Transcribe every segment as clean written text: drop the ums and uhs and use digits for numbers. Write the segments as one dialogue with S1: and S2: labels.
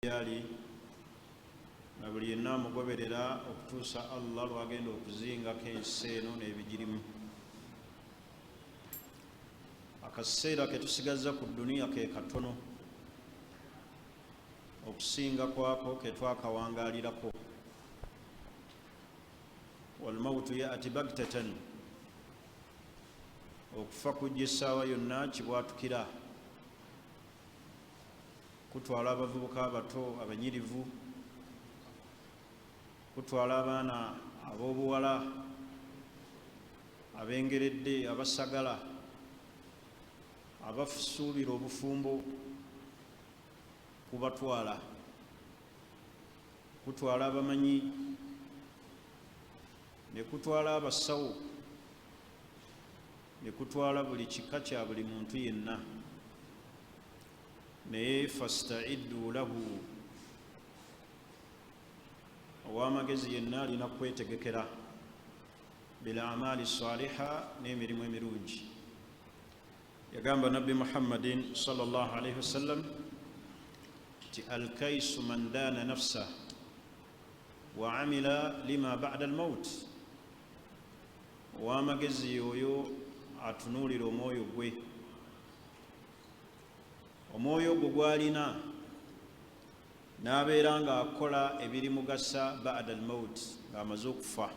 S1: yali na buli yenna amugoberera okutuusa Allah lwagenda okuzingako ensi eno n'ebigirimu. Akaseera ke tusigazza ku duniya ke katono, okusinga kwako ke twakawangaalirako. Walmautu yaati bagtatan, okufa kujja essaawa yonna kibwatukira. Kutwala abavubuka abato abanyirivu, kutwala abaana ab'obuwala abengeredde, abasagala, abasuubira obufumbo, kubatwala. Kutwala abamanyi, ne kutwala abasawo, ne kutwala buli kika kya buli muntu yenna. Naye fasta'iddu lahu, ow'amagezi yenna alina kwetegekera bil amali saliha, n'emirimu emirungi. Yagamba Nabbi Muhammadin sallallahu alayhi wasallam ti alkaisu man dana nafsa wa amila lima ba'da almaut, ow'amagezi oyo atunuulira omwoyo gwe, omwoyo gwe gwalina n'abeera ng'akola ebirimugasa ba'da almaut, ng'amaze okufa.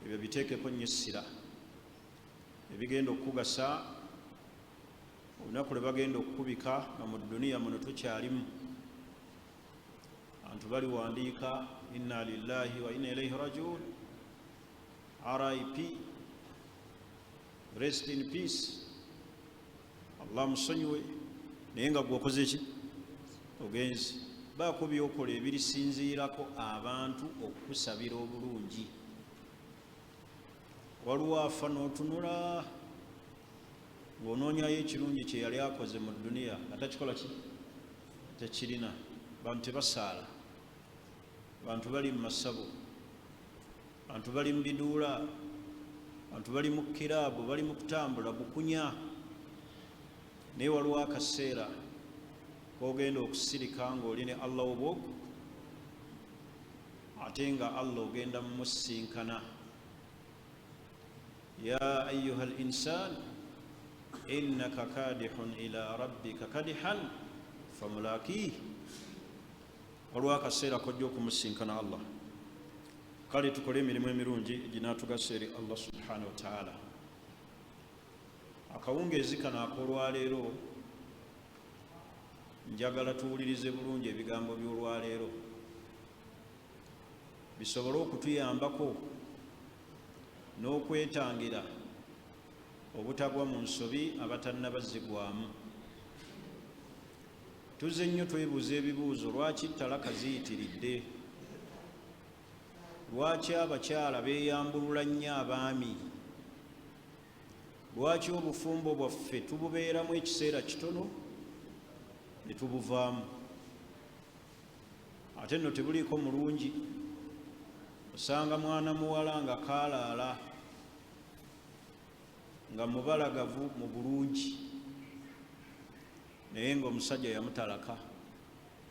S1: Ebyo biteekeko nnyo essira, ebigenda okukugasa olunaku lwe bagenda okukubika nga mu duniya muno tokyalimu. Abantu baliwandiika inna lillahi wa inna ilaihi rajiun, RIP, rest in peace, Allah musonyiwe. Naye nga gwokoze ki? Ogenzi baako byokola ebirisinziirako abantu okukusabira obulungi. Waliwo afa n'otunula ng'onoonyayo ekirungi kye yali akoze mu duniya nga takikola ki? Tekirina. Bantu tebasaala, bantu bali mu masabo, bantu bali mu biduula, bantu bali mu kiraabu, bali mu kutambula bukunya. Naye waliwo akaseera kogenda okusirika ng'oli ne Allah obwo, ate nga Allah ogenda mumusinkana. Ya ayyuha al-insan innaka kadihun ila rabbika kadihan famulakih. Waliwo akaseera kojja okumusinkana Allah. Kale tukole emirimu emirungi ginaatugasa eri Allah subhanahu wa ta'ala. Akawungeezi kano ak'olwaleero njagala tuwulirize bulungi ebigambo by'olwaleero, bisobole okutuyambako n'okwetangira obutagwa mu nsobi abatannabazzigwamu. Tuzze nnyo twebuuza ebibuuzo: lwaki talaka ziyitiridde? Lwaki abakyala beeyambulula nnyo abaami? Lwaki obufumbo bwaffe tububeeramu ekiseera kitono ne tubuvaamu? Ate nno tebuliiko mulungi. Osanga mwana muwala nga kaalaala, nga mubalagavu mu bulungi, naye ng'omusajja yamutalaka.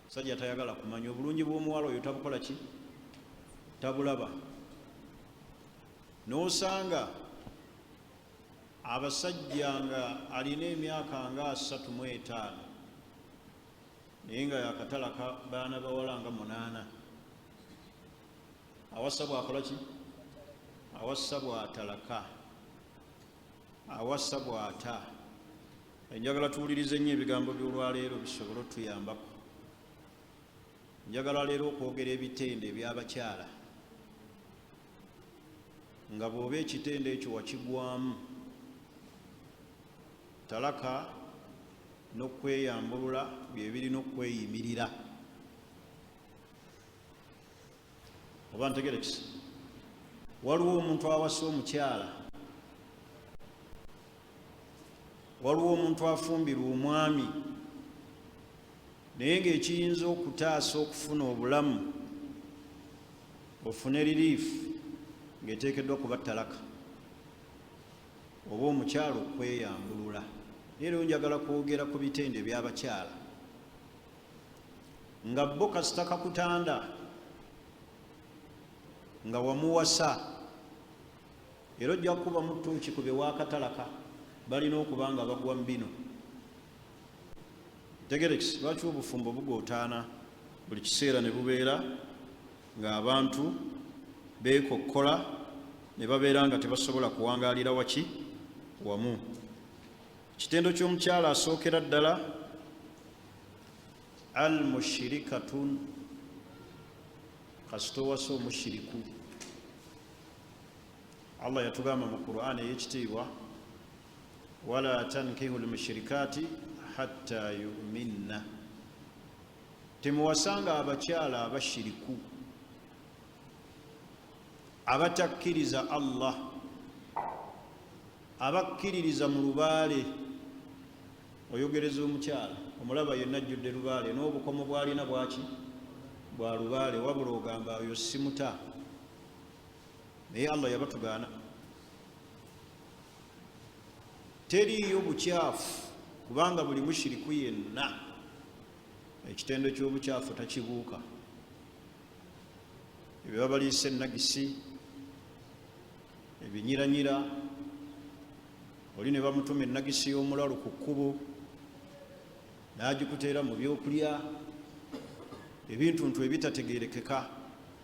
S1: Omusajja tayagala kumanya obulungi bw'omuwala oyo, tabukola ki? Tabulaba. N'osanga abasajja nga alina emyaka nga 35 naye nga yakatalaka baana bawala nga 8. Awassa bwakola ki? Awassa bwatalaka, awassa bwata. Njagala tuwulirize nnyo ebigambo by'olwaleero bisobole otuyambako. Njagala leero okwogera ebitende eby'abakyala, nga bw'oba ekitende ekyo wakigwamu, talaka n'okweyambulula bye birina okweyimirira. Oba ntegere kisa? Waliwo omuntu awasa omukyala, waliwo omuntu afumbirwa omwami, naye ng'ekiyinza okutaasa okufuna obulamu, ofune ririifu, ng'eteekeddwa kuba talaka oba omukyala okweyambulula. Leero njagala kwogera ku bitende by'abakyala. nga bo kasita kakutanda nga wamuwasa era ojja kuba mutuuki ku bewakatalaka balina okuba nga bagwa mu bino. Tegerekisi lwaki obufumbo bugootaana buli kiseera ne bubeera ng'abantu beekokkola ne babeera nga tebasobola kuwangaalira waki wamu. Kitendo ky'omukyala asookera ddala al mushirikatun, kasita owasa omushiriku. Allah yatugamba mu Qur'an ey'ekitiibwa, wala tankihu lmushirikati hatta yuminna, temuwasanga abakyala abashiriku abatakkiriza Allah, abakkiririza mu lubaale. Oyogereza omukyala omulaba yenna ajjudde lubaale n'obukomo bwalina bwaki bwa lubaale, wabula ogamba oyo simuta. Naye Allah yabatugaana. Teriiyo bukyafu kubanga buli mushiriku yenna ekitendo ky'obukyafu takibuuka. Ebyo babaliisa ennagisi, ebinyiranyira, oli ne bamutuma ennagisi y'omulalu ku kkubo n'agikuteera mu byokulya, ebintuntu ebitategeerekeka.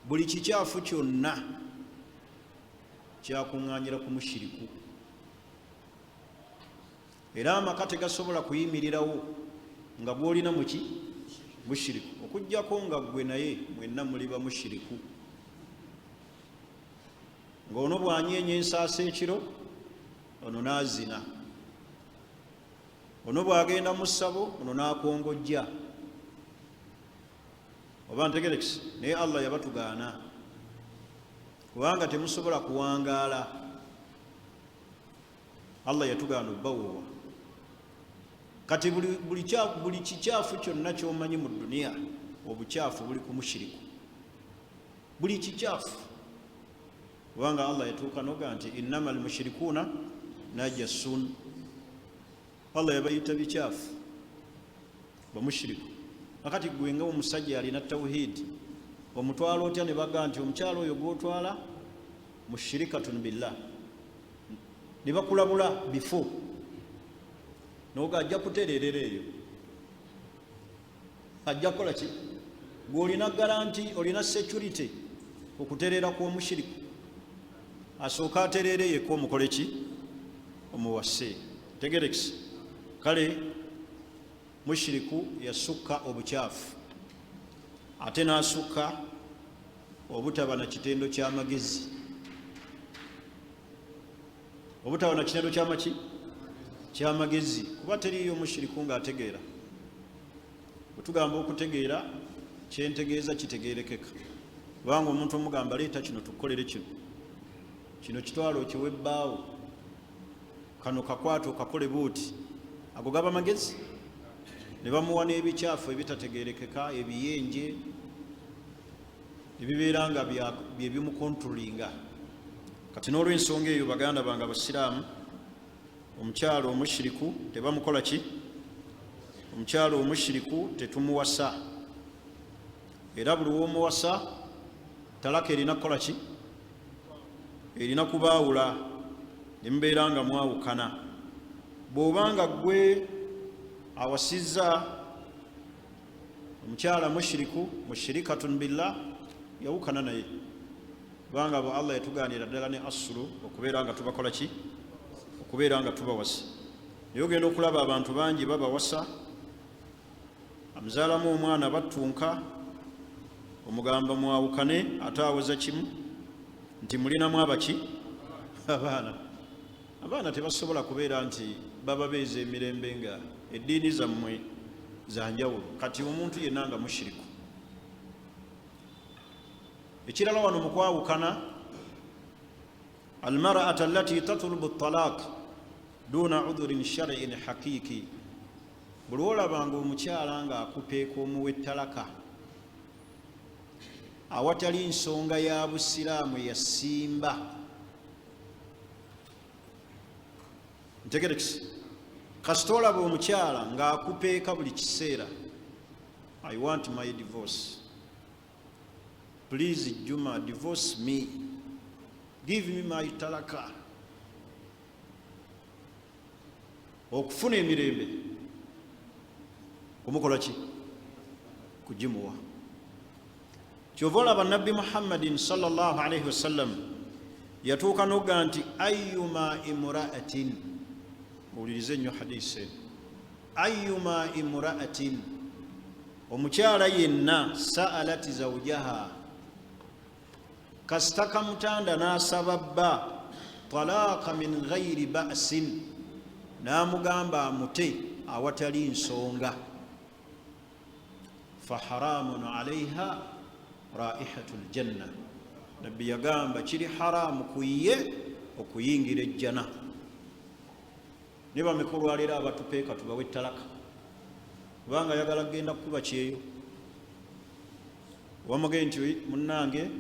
S1: Buli kikyafu kyonna kyakuŋŋaanyira ku mushiriku, era amaka tegasobola kuyimirirawo nga gw'olina muki mushiriku, okuggyako nga ggwe naye mwenna muli ba mushiriku. Ng'ono bw'anyeenya ensaasa ekiro, ono n'azina, ono bw'agenda mu ssabo, ono n'akongojja. Oba ntegerekisi? Naye Allah yabatugaana kubanga temusobola kuwangaala. Allah yatugaana obbawoowa. Kati buli kikyafu kyonna ky'omanyi mu duniya, obukyafu buli ku mushiriku, buli kikyafu. Kubanga Allah yatuuka noga nti innamal mushirikuuna najasun. Allah yabayita bikyafu bamushiriku. Akati gwe nga omusajja alina tawhidi, omutwala otya ne baga nti omukyalo oyo gw'otwala mushirikatun billah, ne bakulabula bifo noga ajja kutereerera eyo, ajja kukola ki? Gw'olina garanti, olina security okutereera kw'omushiriku, asooka atereere yekka omukole ki? Omuwase. Tegerekisi? Kale mushiriku yasukka obukyafu, ate n'asukka obutaba na kitendo ky'amagezi, obutaba na kitendo ky'amaki ky'amagezi. Kuba teriyo mushiriku ng'ategeera. Bwe tugamba okutegeera, kyentegeeza kitegeerekeka. Kubanga omuntu omugamba leeta kino tukukolere kino, kino kitwalo okiwe ebbaawo, kano kakwata okakole buuti, ago gaba magezi? Ne bamuwa n'ebikyafu ebitategeerekeka, ebiyenje ebibeera nga bye bimukontrolinga. Kati n'olw'ensonga eyo, baganda bange abasiraamu, omukyalo omushiriku tebamukola ki? Omukyalo omushiriku tetumuwasa, era buli w'omuwasa talaka erina kukola ki? Erina kubaawula, ne mubeera nga mwawukana. Bw'obanga ggwe awasizza omukyala mushiriku, mushirikatun billah, yawukana naye. Kubanga abo Allah yatugaanira ddala ne asulu okubeera nga tubakola ki? Okubeera nga tubawasa. Naye ogenda okulaba abantu bangi babawasa, amuzaalamu omwana battunka, omugamba mwawukane, ate aweza kimu nti mulinamu abaki? Abaana. Abaana tebasobola kubeera nti bababeeza emirembe nga eddiini zammwe za njawulo. Kati omuntu yenna nga mushiriku. Ekirala wano mu kwawukana, almar'ata allati tatlubu at-talaq duna udhurin shar'in haqiqi. Buli olabanga omukyala ng'akupeeka omuwa ettalaka awatali nsonga ya busiraamu yasimba. Ntegerekisi? Kasita olaba omukyala ng'akupeeka buli kiseera I want my divorce. Please, Juma, divorce me. Give me my talaka. Okufuna emirembe kumukola ki? Kujimuwa. Kyova olaba Nabbi Muhammadin sallallahu alayhi wasallam yatuuka n'oga nti ayyuma imra'atin, muwulirize nnyo hadisi, ayyuma imra'atin, omukyala yenna sa'alat zawjaha, kasita kamutanda n'asaba bba talaaka min ghayri ba'sin, n'amugamba amute awatali nsonga, fa haramun alayha raihatu ljanna, nabbi yagamba kiri haramu kuye okuyingira ejjana. ne bameka olwaleero abatupeeka tubawe talaka kubanga ayagala kugenda kukuba kyeyo. Wamugee nti munnange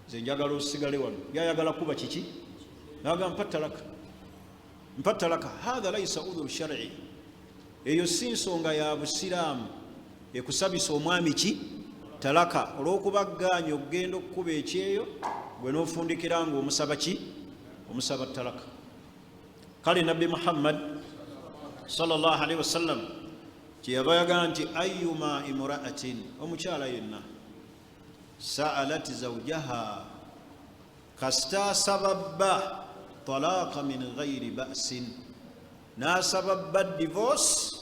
S1: nze njagala osigale wano, yayagala kuba kiki? Naga mpa talaka, mpa talaka. Hatha laisa udhuru shar'i, eyo si nsonga ya busiraamu ekusabisa omwami ki? Talaka. Olw'okubaggaanya okugenda okukuba ekyeyo gwe n'ofundikira nga omusaba ki? Omusaba talaka. Kale Nabbi Muhammad sallallahu alaihi wasallam kyeyava yagamba nti ayyuma imra'atin, omukyala yenna sa'alat zawjaha, kasita asaba bba talaaka min ghayri ba'sin, n'asaba bba divorce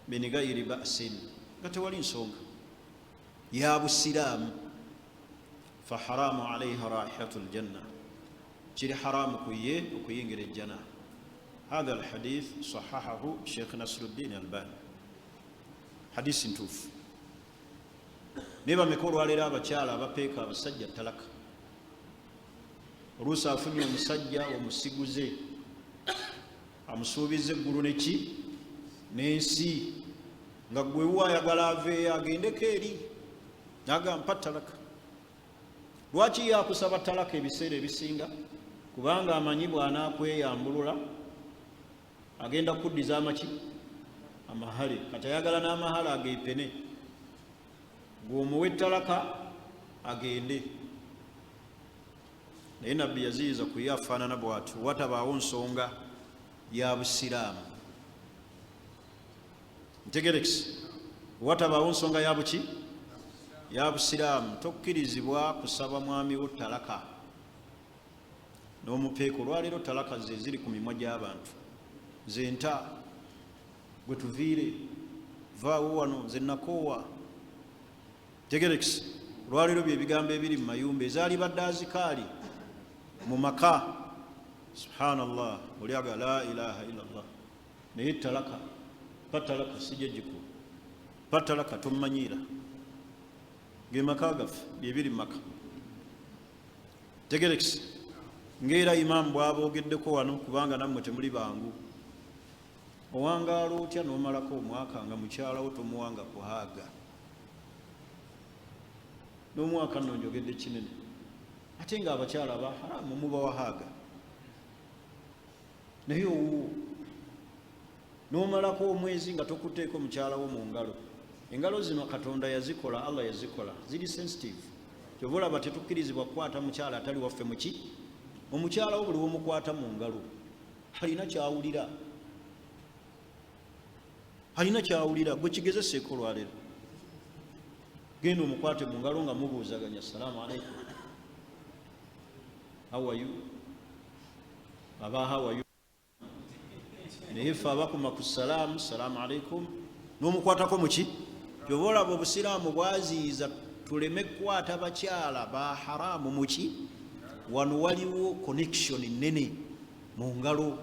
S1: min ghayri ba'sin, nga tewali nsonga ya busiraamu, fa haramu alayha raihatu ljanna, kiri haramu kuye okuyingira ejjana. هذا الحديث صححه الشيخ نصر الدين الباني. حديث نتوف. نبا مكور واليرا بچالا bapeeka abasajja talaka. Oluusi afunye omusajja omusiguze amusuubiza eggulu neki n'ensi nga gwe waayagala aveeyo agendeko eri naga mpa talaka. Lwaki yakusaba talaka ebiseera ebisinga? Kubanga amanyi bw'anaakweyambulula agenda kuddiza amaki? Amahale. Kati ayagala n'amahale ageepene, gw'omuwa ettalaka agende. Naye nabbi yaziyiza ku ye afaanana bw'atyo, watabaawo nsonga ya busiraamu. Ntegerekisi, watabaawo nsonga ya buki? Ya busiraamu. Tokkirizibwa kusaba mwami wo talaka n'omupeeko. Olwaleero talaka ze ziri ku mimwa gy'abantu. Nze nta gwe tuviire, vaawo wano, nze nakoowa. Tegerekisi, olwaleero bye bigambo ebiri mu mayumba, ezaali badde azikaali mu maka. Subhanallah, oli aga la ilaha illallah. Naye talaka, pa talaka sijja giku, pa talaka tommanyiira. Ge maka gaffe bye biri mu maka. Tegerekisi, ng'era imaamu bw'aboogeddeko wano, kubanga nammwe temuli bangu. Owangaala otya n'omalako omwaka nga mukyalawo tomuwanga kuhaaga? N'omwaka nno njogedde kinene, ate nga abakyala aba haramu muba wahaaga. Naye owuwo n'omalako omwezi nga tokuteeko mukyalawo mu ngalo. Engalo zino Katonda yazikola, Allah yazikola, ziri sensitive. Kyova olaba tetukkirizibwa kukwata mukyala atali waffe muki? Omukyalawo buli womukwata mu ngalo alina kyawulira, alina kyawulira. Gwe kigezeseeko olwaleero, genda omukwate mu ngalo nga mubuuzaganya, assalamu alaikum, how are you? Aba how are you? Naye ffe abakuma ku salaamu, assalamu alaikum, n'omukwatako muki? Kyova olaba obusiraamu bwaziyiza tuleme kukwata bakyala ba haramu muki? Wano waliwo connection nene mu ngalo.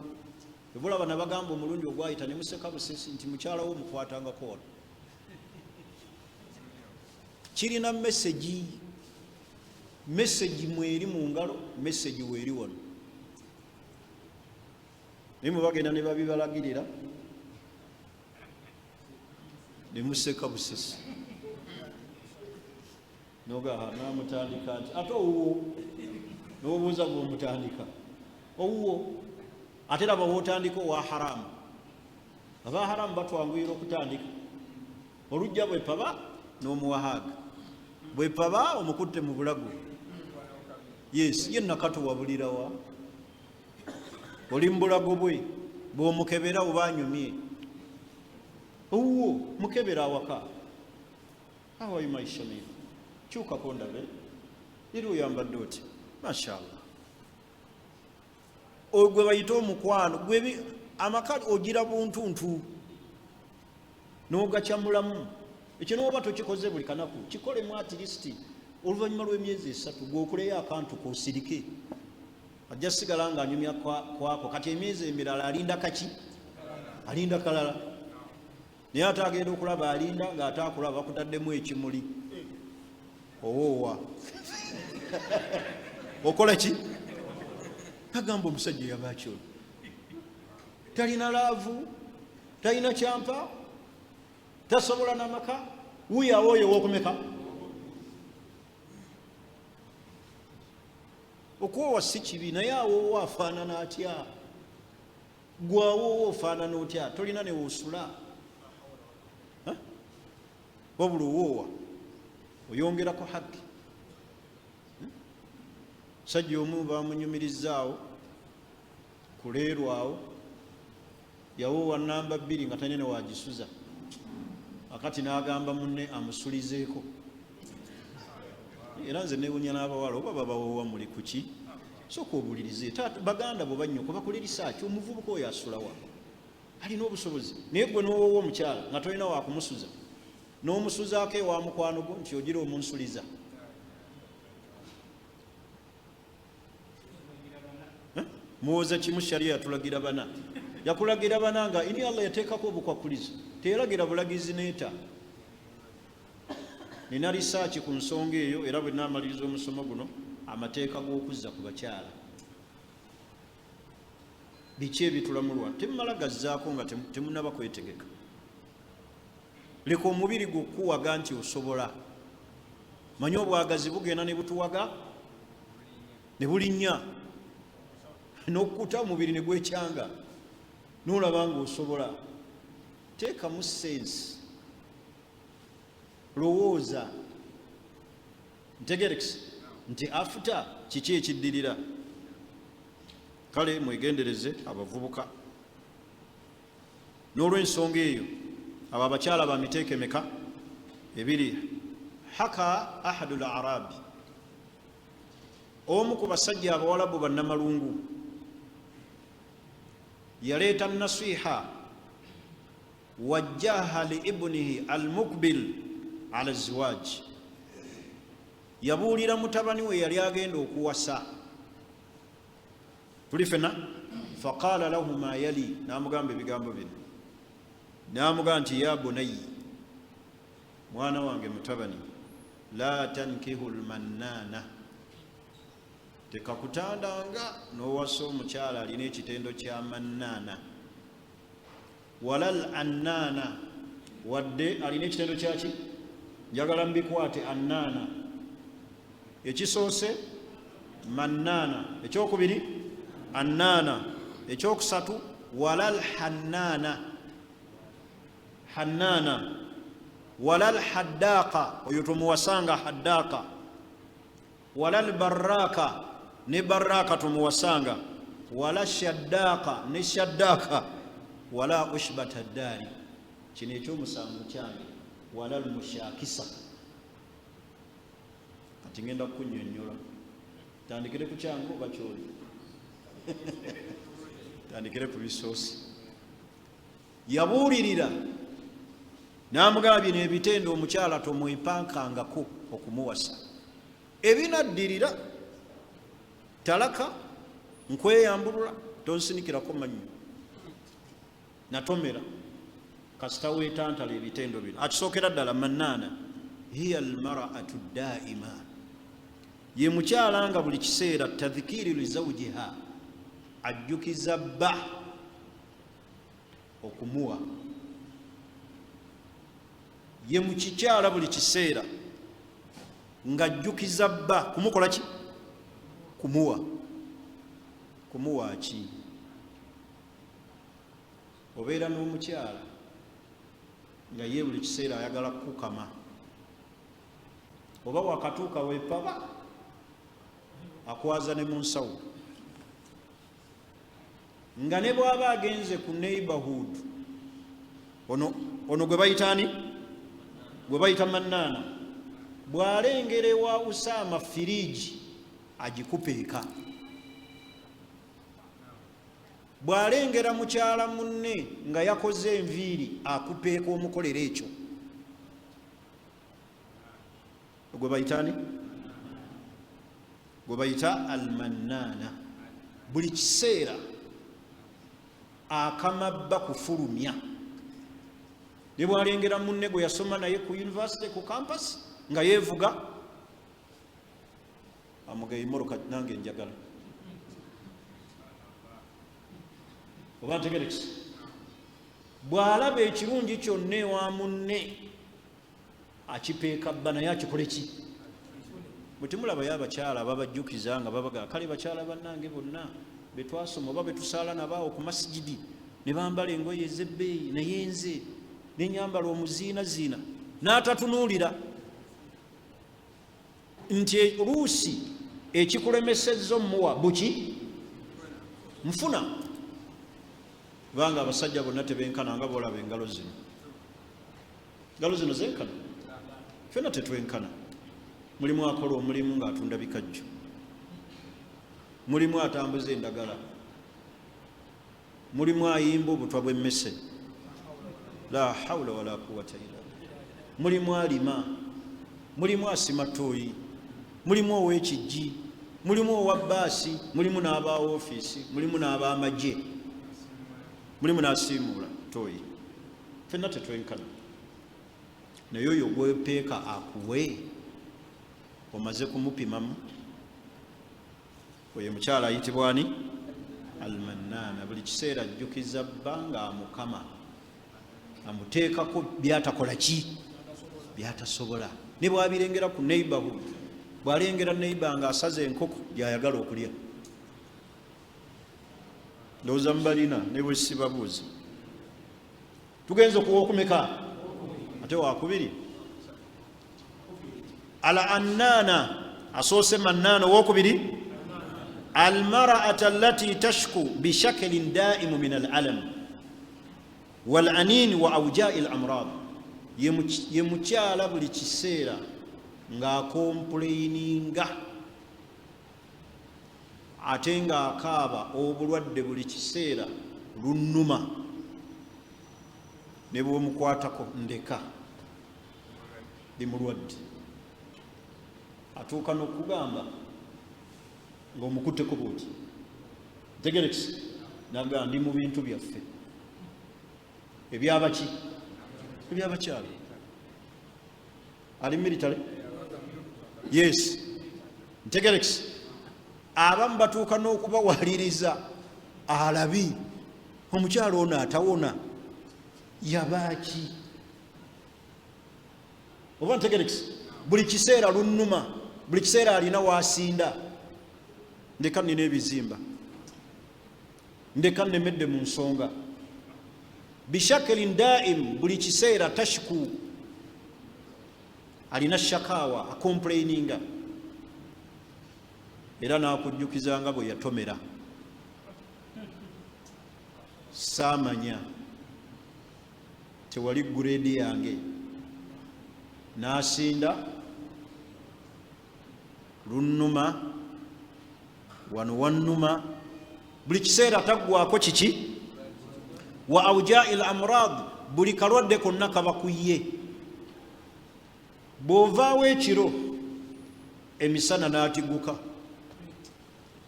S1: Ebulaba nabagamba omulundi ogwayita ne museka busesi nti mukyalawo omukwatangako wano. Kirina message mweri mu ngalo, message weeri wano. Naye mubagenda ne babibalagirira ne museka busesi. Nogaha namutandika nti ate owuwo n'obuuza bw'omutandika owuwo. Ate laba wootandika owa haramu. Aba haramu batwanguyira okutandika. olujja bwe paba n'omuwahaaga, bwe paba omukutte mu bulago. Yes, ye nakatu wabulirawa oli mu bulago bwe, bw'omukebera oba anyumye owuwo mukebera awaka. How are you my Shamil? Kyukako ndabe eri oyambadde oti mashallah. Ogwe bayita omukwano gwe amaka ogira buntuntu n'ogakyamulamu. Ekyo n'oba tokikoze buli kanaku kikolemu at least oluvannyuma lw'emyezi 3 gw'okuleyo akantu kosirike ajja sigala nga anyumya kwako. Kati emyezi emirala alinda kaki? Alinda kalala. Naye ate agenda okulaba alinda ng'ate akulaba bakutaddemu ekimuli owoowa okola ki? Agamba omusajja yabakyo talina laavu, talina kyampa, tasobola n'amaka, wuyo awooyo w'okumeka. Okuwoowa si kibi, naye awoowa afaanana atya? Gwe awoowa ofaanana otya? Tolina ne woosula wabula owoowa oyongerako haki. Sajja omu bamunyumirizaawo kuleerwawo, yawoowa namba 2 nga talina ne wagisuza, akati n'agamba munne amusulizeeko. Era nze neewunya n'abawala oba babawoowa muli kuki? Sooka obuulirize. Baganda bwe bannyoko bakola risaaki, omuvubuka oyo asulawa alina obusobozi, naye gwe n'owoowa omukyala nga tolina wakumusuza, n'omusuzaako ewa mukwano gwo nti ogira omunsuliza. Muwoza kimu sharia yatulagira bana, yakulagira bana nga ini Allah yateekako obukwakulizo, teyalagira bulagizi neeta. Nina risaaki ku nsonga eyo, era bwe naamaliriza omusomo guno amateeka g'okuzza ku bakyala biki ebitulamulwa temumala gazzaako nga temunaba kwetegeka. Leka omubiri gwokuwaga nti osobola. Manyi obwagazi bugenda ne butuwaga ne bulinnya n'okkuta omubiri ne gwekyanga n'olaba nga osobola. Teekamu sensi, lowooza, ntegerekisi nti afuta kiki ekiddirira. Kale mwegendereze abavubuka. N'olw'ensonga eyo abo abakyala ba miteeko emeka? 2. Haka ahadul arabi, omu ku basajja abawalabu bannamalungu, yaleeta nasiha wajjaha li ibnihi almukbil ala ziwaaj. Yabuulira mutabani we yali agenda okuwasa. Tuli fena? Faqaala lahu ma yali, n'amugamba ebigambo bino. N'amugamba nti ya bunayi, mwana wange mutabani, la tankihu lmannaana, tekakutandanga n'owasa omukyala alina ekitendo kya mannaana, walal annaana, wadde alina ekitendo kyaki? Njagala mbikwate annaana. Ekisoose mannaana, ekyokubiri annaana, ekyokusatu walal hannaana, hannaana, walal haddaaqa, oyo tumuwasanga haddaaqa, walal barraaka, ne barraaka tumuwasanga, wala shaddaaqa, ne shaddaaqa, wala ushbata ddaari, kino ekyomusango kyange, walal mushaakisa. Kati ngenda kukunnyonnyola, tandikire ku kyange oba kyoli? Tandikire ku bisoosi. Yabuulirira n'amugamba bino ebitendo omukyala tomwepankangako okumuwasa. Ebinaddirira talaka, nkweyambulula, tonsinikirako mannyo, natomera kasita weetantala ebitendo bino. Akisookera ddala mannaana hiya almar'atu daa'ima, ye mukyala nga buli kiseera tadhikiri li zawjiha, ajjukiza bba okumuwa. Ye mukikyala buli kiseera nga ajjukiza bba kumukola ki? Kumuwa. Kumuwa ki? Obeera n'omukyala nga ye buli kiseera ayagala kukama oba wakatuuka wepaba akwaza ne mu nsawo nga ne bw'aba agenze ku neighborhood ono gwe bayitaani gwe bayita mannaana bw'alengera ewa Usaama firiigi agikupeeka bw'alengera mukyala munne nga yakoze enviiri akupeeka omukolera ekyo gwe bayitaani gwe bayita almannaana buli kiseera akamabba kufulumya ne bw'alengera munne gwe yasoma naye ku university ku campus nga yeevuga amugaye moroka nange njagala oba ntegerekisi bw'alaba ekirungi kyonna ewa munne akipeeka bba naye akikole ki bwe temulabayo abakyala babajjukiza nga babaga kale bakyala bannange bonna betwasoma oba betusaala nabaawo ku masigidi ne bambala engoye ez'ebbeeyi naye nze nenyambala omuziinaziina n'atatunuulira nti oluusi ekikulemesezza omuwa buki nfuna kubanga abasajja bonna tebenkana nga boolaba engalo zino zenkana fena tetwenkana mulimu akola omulimu ng'atunda bikajjo mulimu atambuza endagala mulimu ayimba obutwa bw'emmese la hawla wala quwwata illa billah mulimu alima mulimu asima ttooyi mulimu ow'ekijji mulimu owa bbaasi mulimu n'aba ofiisi mulimu n'ab'amagye mulimu n'asiimuula ttooyi fenna tetwenkana naye oyo gwepeeka akuwe omaze kumupimamu oyo mukyala ayitibwa ani almannaana buli kiseera ajjukiza bba nga amukama amuteekako byatakola ki byatasobola ne bw'abirengera ku neighborhood bw'alengera neighbor nga asaze enkoko gy'ayagala okulya ndowooza mubalina ne bwe sibabuuzi tugenze okuwookumeka ate wakubiri ala annaana asoose mannaana owokubiri almar'ata allati tashku bishaklin daimu min alalam walanin wa awjai alamrad ye mukyala buli kiseera ng'akompuleininga ate ng'akaaba obulwadde buli kiseera lunnuma ne bw'omukwatako ndeka ndi mulwadde atuuka n'okugamba ng'omukutteko bwoti tegerekisi naga ndi mu bintu byaffe ebyabaki ebyabakyala ali military yes ntegerekisi abamu batuuka n'okubawaliriza alabi omukyala ono atawona yabaaki oba ntegerekisi buli kiseera lunnuma buli kiseera alina waasinda ndeka nina ebizimba ndeka nemedde mu nsonga bishaklin daim buli kiseera tashku alina shakawa akomplaininga era nakujjukizanga bwe yatomera saamanya tewali grade yange nasinda lunnuma wano wannuma buli kiseera taggwako kiki wa awjai lamrad buli kalwadde konna kaba kuye bw'ovaawo ekiro emisana n'atiguka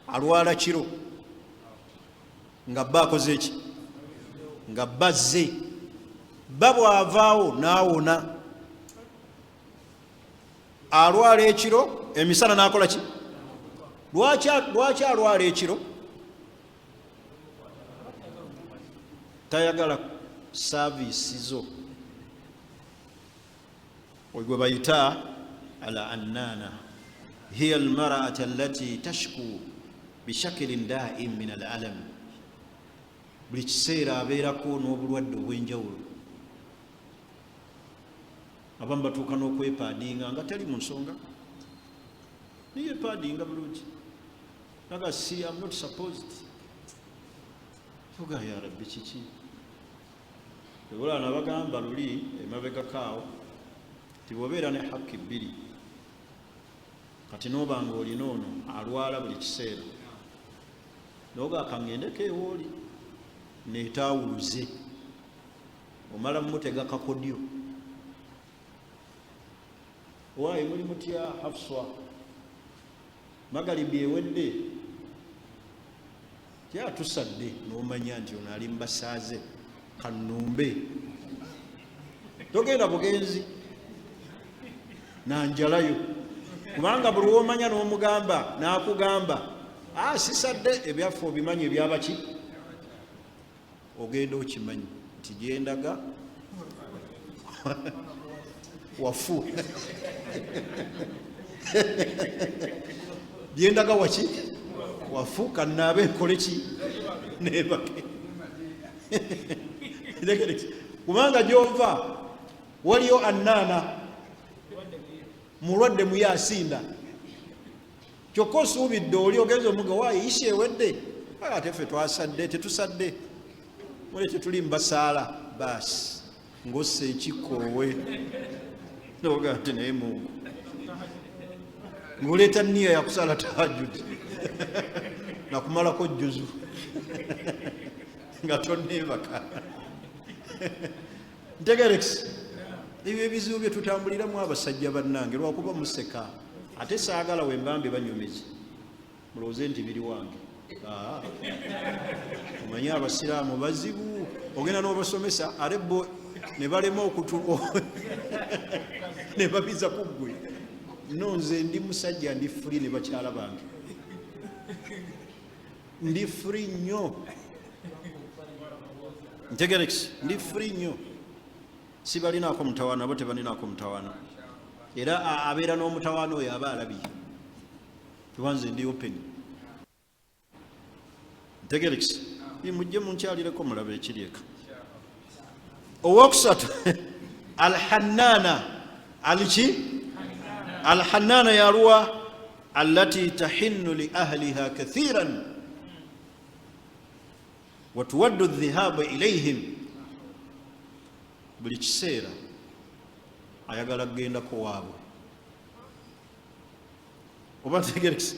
S1: alwala kiro nga bba akoze eki nga bazze bba bw'avaawo n'awona alwala ekiro emisana n'akola ki lwaki alwala ekiro tayagala saavisi zo oyo gwe bayita ala annaana hiya almar'ata allati tashku bishaklin daim min alalam buli kiseera abeerako n'obulwadde obw'enjawulo abamu batuuka n'okwepaadinga nga tali mu nsonga niyepaadinga bulungi naga si am not supposed fuga ya rabbi kiki ebulana bagamba luli emabegakaawo tibobeera ne hakki bbiri kati nobanga olina ono alwala buli kiseera nogaaka ngendeko ewooli netawuluze omala mumutega kakodyo waayi muli mutya Hafswa magalibi ewedde kyatusadde nomanya nti ono ali mbasaaze kanumbe togenda bugenzi nanjalayo kubanga buli womanya n'omugamba n'akugamba sisadde ebyaffe obimanyi ebyabaki ogenda okimanyi nti gyendaga wafu gyendaga waki wafu kanaabe nkole ki nebake kubanga gyova waliyo annaana mulwadde muye asinda kyokka osuubidde oli ogenza omuga waayi isha ewedde ate ffe twasadde tetusadde mule tetuli mbasaala baasi ngossa ekikoowe noga nti naye Mungu ngoleeta niya yakusala tahajjudi nakumalako jjuzu nga tonneebaka ntegerekisi ebyo ebizibu bye tutambuliramu abasajja bannange lwakuba museka ate saagala wembambe banyomezi mulowooze nti biri wange omanye abasiraamu bazibu ogenda n'obasomesa ate bo ne balema ne babiza kuggwe no nze ndi musajja ndi furi ne bakyala bange ndi furi nnyo ntegerekisi ndi furi nnyo si balinaako mutawaana bo tebalinaako mutawaana era abeera n'omutawaana oyo aba alabiye tubanze ndi open ntegerekisi mujje munkyalireko mulabe ekiri eka owokusatu alhannaana aliki alhannaana yaluwa allati tahinnu li ahliha kathiran watuwaddu dhihaba ilayhim buli kiseera ayagala kugendako waabwe oba ntegerekisi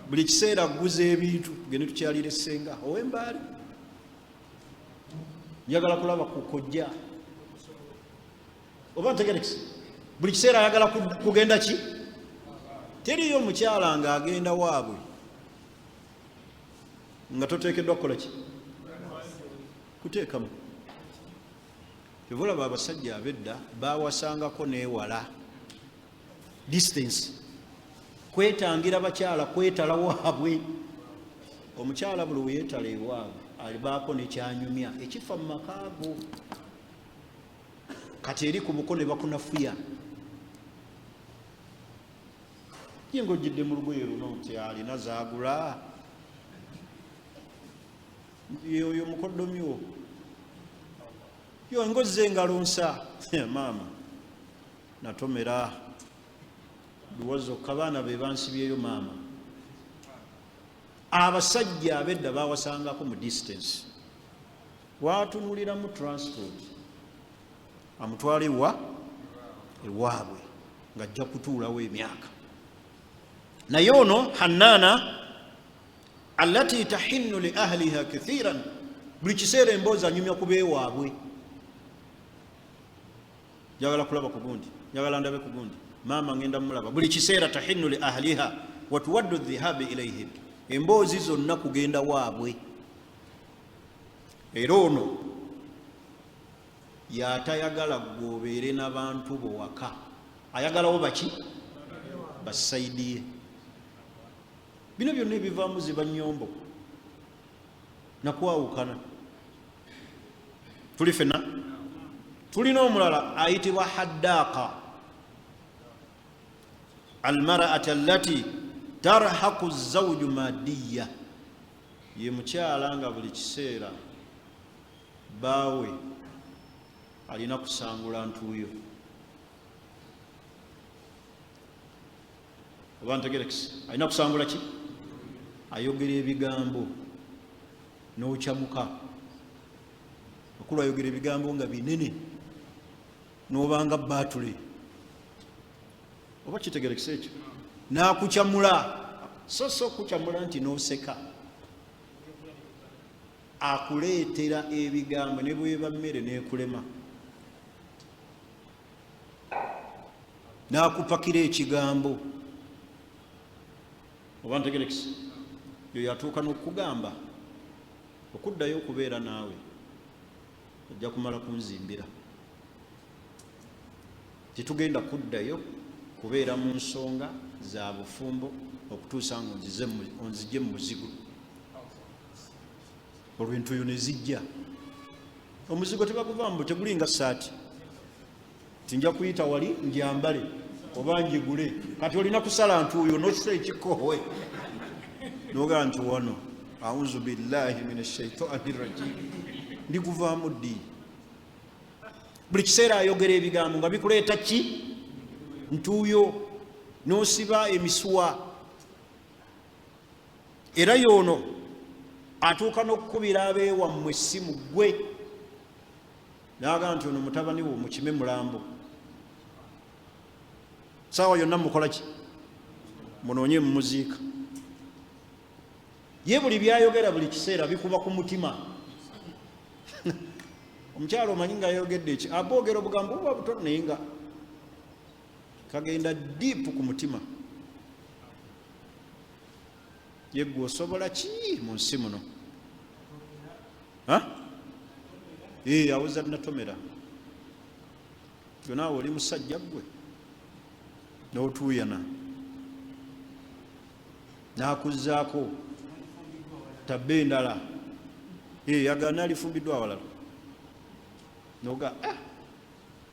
S1: buli kiseera aguza ebintu gende tukyalira essenga owembaali njagala kulaba kukojja oba ntegerekisi buli kiseera ayagala kugenda ki teriyo omukyala nga agenda waabwe nga toteekeddwa kukola ki kuteekamu tebulaba abasajja abedda bawasangako neewala distance kwetangira bakyala kwetala waabwe omukyala buli weyeetala ewaabwe alibaako nekyanyumya ekifa mu makaago kati eri ku buko ne bakunafuya yenga ojjidde mu lugoye luno nti alina zaagula yoyo mukoddomyo yo ngozze engalo nsa maama natomera luwazo kabaana be bansibyeyo maama abasajja abedda bawasangako mu distance watunulira mu transport amutwala ewaabwe ng'ajja kutuulawo emyaka naye ono hannaana allati tahinnu li ahliha kathiran buli kiseera emboozi anyumya kubeewaabwe njagala kulaba ku gundi njagala ndabe ku gundi maama ngenda mulaba buli kiseera tahinnu li ahliha watuwaddu dhihabi ilayhim emboozi zonna kugenda waabwe era ono yatayagala gwobeere n'abantu bo waka ayagalawo baki basaidiye bino byonna ebivaamu ziba nnyombo nakwawukana tuli fena tulina omulala ayitibwa haddaaka almar'ati allati tarhaku zawju madiya ye mukyala nga buli kiseera baawe alina kusangula ntuuyo Obantegerekisi alina kusangula ki? Ayogera ebigambo n'okyamuka. Okulu ayogera ebigambo nga binene n'obanga baatule. Oba kitegerekisa ekyo? N'akukyamula. So kukyamula nti n'oseka. Akuleetera ebigambo ne bweba mmere n'ekulema. N'akupakira ekigambo. Oba ntegerekisa? Yo yatuuka n'okugamba okuddayo okubeera naawe ojja kumala kunzimbira. Titugenda kuddayo kubeera mu nsonga za bufumbo okutuusa nga onzije mu muzigo. Olw'entuuyo ne zijja. Omuzigo tebaguvaamu tegulinga saati. Tinja kuyita wali njambale oba njigule. Kati olina kusala ntuuyo n'okisa ekikoowe. Noga nti wano auzu billahi minash shaitani rajim. Ndiguvaamu ddi. Buli kiseera ayogera ebigambo nga bikuleeta ki? Ntuuyo. N'osiba emisuwa. Era yono atuuka n'okukubira abeewammwe essimu ggwe. N'aga nti ono mutabani wo mukime mulambo. Saawa yonna mukola ki? Munoonye mumuziika. Ye buli byayogera buli kiseera bikuba ku mutima. Omukyalo omanyi nga ayogedde eki aboogera obugambo buba butono naye nga kagenda diipu ku mutima. Ye gwe osobola ki mu nsi muno? Awuza natomera. Gwe naawe oli musajja gwe n'otuuyana n'akuzzaako tabbe endala. Yagana alifumbiddwa awalala. Noga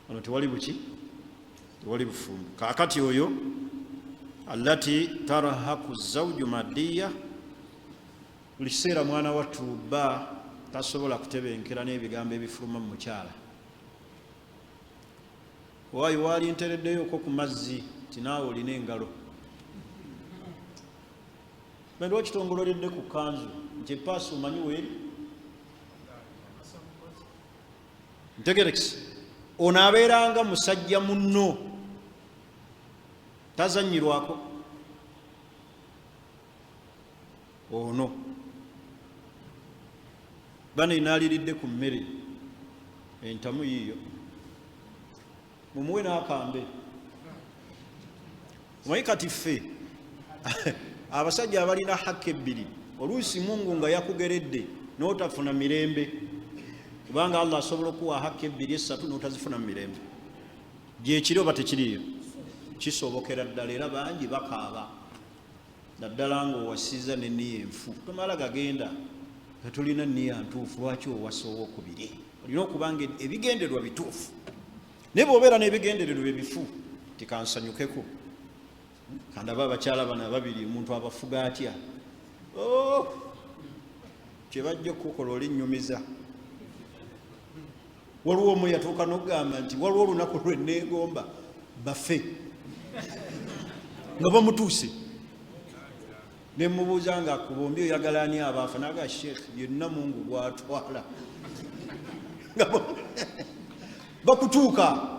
S1: ono tewali buki? Tewali bufumbo. Kaakati oyo allati tarahaku zawju maddiya. Buli kiseera mwana wattu bba tasobola kutebenkera n'ebigambo ebifuluma mu mukyala. Waayo waali ntereddeyoko ku mazzi ti naawe olina engalo. Bende wakitongololedde ku kanzu nti epaasi omanyi weeri? Ntegerekisi. Ono abeeranga musajja munno tazannyirwako. Ono bano inaaliridde ku mmere entamu yiiyo mumuwe n'akambe. Omanyi kati ffe abasajja abalina hakka ebbiri oluusi Mungu nga yakugeredde n'otafuna mirembe, kubanga Allah asobola okuwa hakka ebbiri esatu n'otazifuna mu mirembe. Gyekiri oba tekiriyo? Kisobokera ddala era bangi bakaaba naddala ng'owasiza n'enniya enfu. Tomala gagenda tetulina nniya ntuufu. Lwaki owasa owokubiri? Olina okuba nga ebigendererwa bituufu. Naye bw'obeera n'ebigendererwa ebifu tikansanyukeko. Kandaba abakyala bano ababiri omuntu abafuga atya. Kye bajja okukola oli nnyumiza. Waliwo omu yatuuka n'okugamba nti waliwo olunaku lwe neegomba bafe nga bamutuuse. Ne mubuuza nga akubombi oyagala ani abaafa? N'aga Sheikh yenna Mungu gw'atwala. Bakutuuka.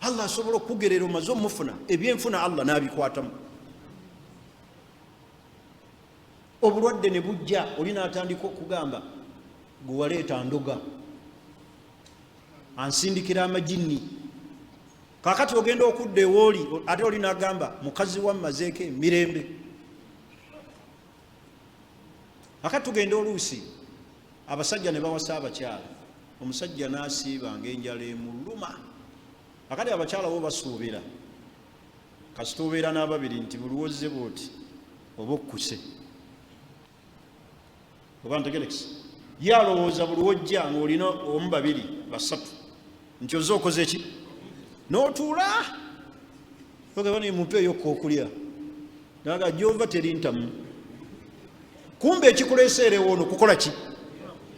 S1: Allah asobola okugerera omaze omufuna ebyenfuna Allah n'abikwatamu. Obulwadde ne bujja oli n'atandika okugamba gwe waleeta ndoga ansindikira amajinni. Kaakati ogenda okudda ewooli ate oli n'agamba mukazi wa mmazeeko emirembe. Kakati tugenda oluusi abasajja ne bawasa abakyala. Omusajja n'asiiba ng'enjala emuluma. Kakati abakyala bo basuubira kasita obeera n'ababiri nti buli wozze bw'oti oba okkuse. Oba ntegerekisa? Ye alowooza buli wojja ng'olina omu babiri basatu nti ozze okoze eki? N'otuula ogaba nemumpe ey'okwokulya naga gy'ova teri ntamu. Kumbe ekikuleeseera ewoono kukola ki?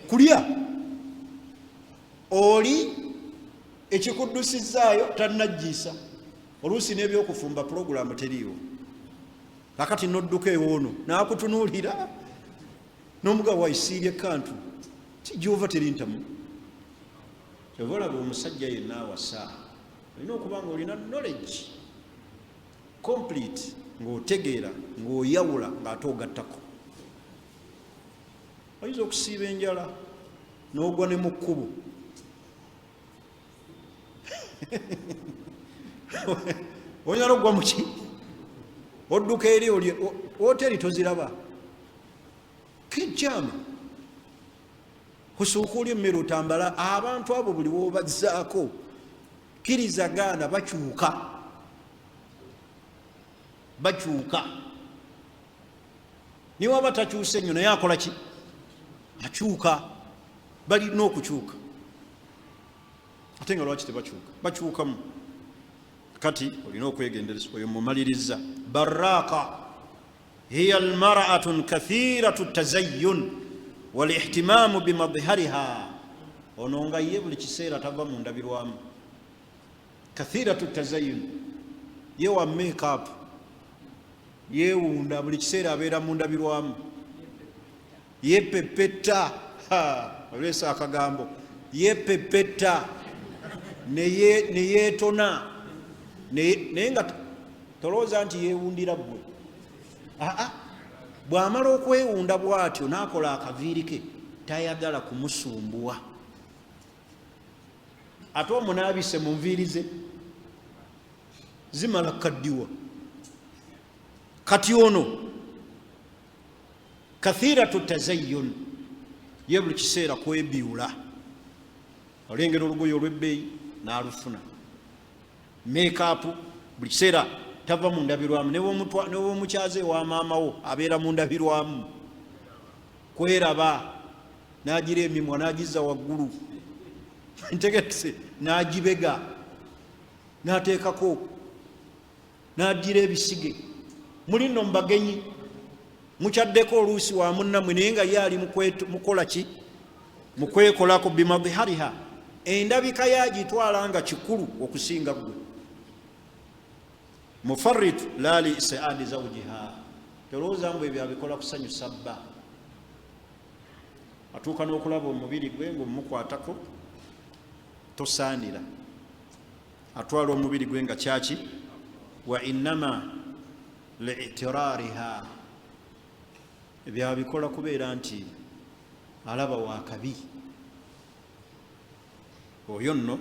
S1: Kulya. Oli ekikuddusizaayo tannajjiisa. oluusi n'ebyokufumba puroguramu teriiwo. Kakati nodduka ewoono n'akutunuulira n'omugabo waisiirye kantu kijova terintamu. Kyova olaba omusajja yenna awasa olina okuba nga olina knowledge complete, ng'otegeera ng'oyawula ng'ate ogattako. Oyinza okusiiba enjala n'ogwa ne mu kkubo onyala okugwa muki odduka eri oli woteri toziraba kijjama kusooka oli emmere otambala. Abantu abo buli wobazzaako kkiriza gaana bakyuka niwe aba takyuse nnyo naye akola ki? Akyuka. Balina okukyuka ate nga lwaki tebakyuka? Bakyukamu. Kati olina okwegendereza. Oyo mumaliriza. Baraka hiya almar'atun kathiratu tazayyun walihtimamu bimadhhariha. Ono nga ye buli kiseera tava mu ndabirwamu. Kathiratu tazayyun, ye wa makeup, yeewunda buli kiseera abeera mu ndabirwamu. Yepepeta olwesa akagambo yepepeta neyeetona naye nga tolowooza nti yeewundira ggwe. Bw'amala okwewunda bw'atyo n'akola akaviiri ke tayagala kumusumbuwa. Ate omunaabise mu nviiri ze zimala kaddiwa. Kati ono kathiratu tazayyun, ye buli kiseera kwebiwula. Olengera olugoye olw'ebbeeyi n'alufuna. Makeup buli kiseera tava mu ndabirwamu. New'omukyaze wa maamawo abeera mu ndabirwamu. Kweraba n'agira emimwa n'agizza waggulu ntegekise n'agibega n'ateekako n'agira ebisige. Muli nno mu bagenyi mukyaddeko oluusi wa munnammwe naye nga ye ali mukola ki? Mu kwekolako bimadhhariha. Endabika yagitwala nga kikulu okusinga ggwe. Mufarritu la li isaadi zawjiha. Tolowooza mbu ebyo abikola kusanyusa bba. Atuuka n'okulaba omubiri gwe ng'omukwatako tosaanira. Atwala omubiri gwe nga kyaki? Wa innama li'tirariha. Ebyo abikola kubeera nti alaba wakabi. Oyo nno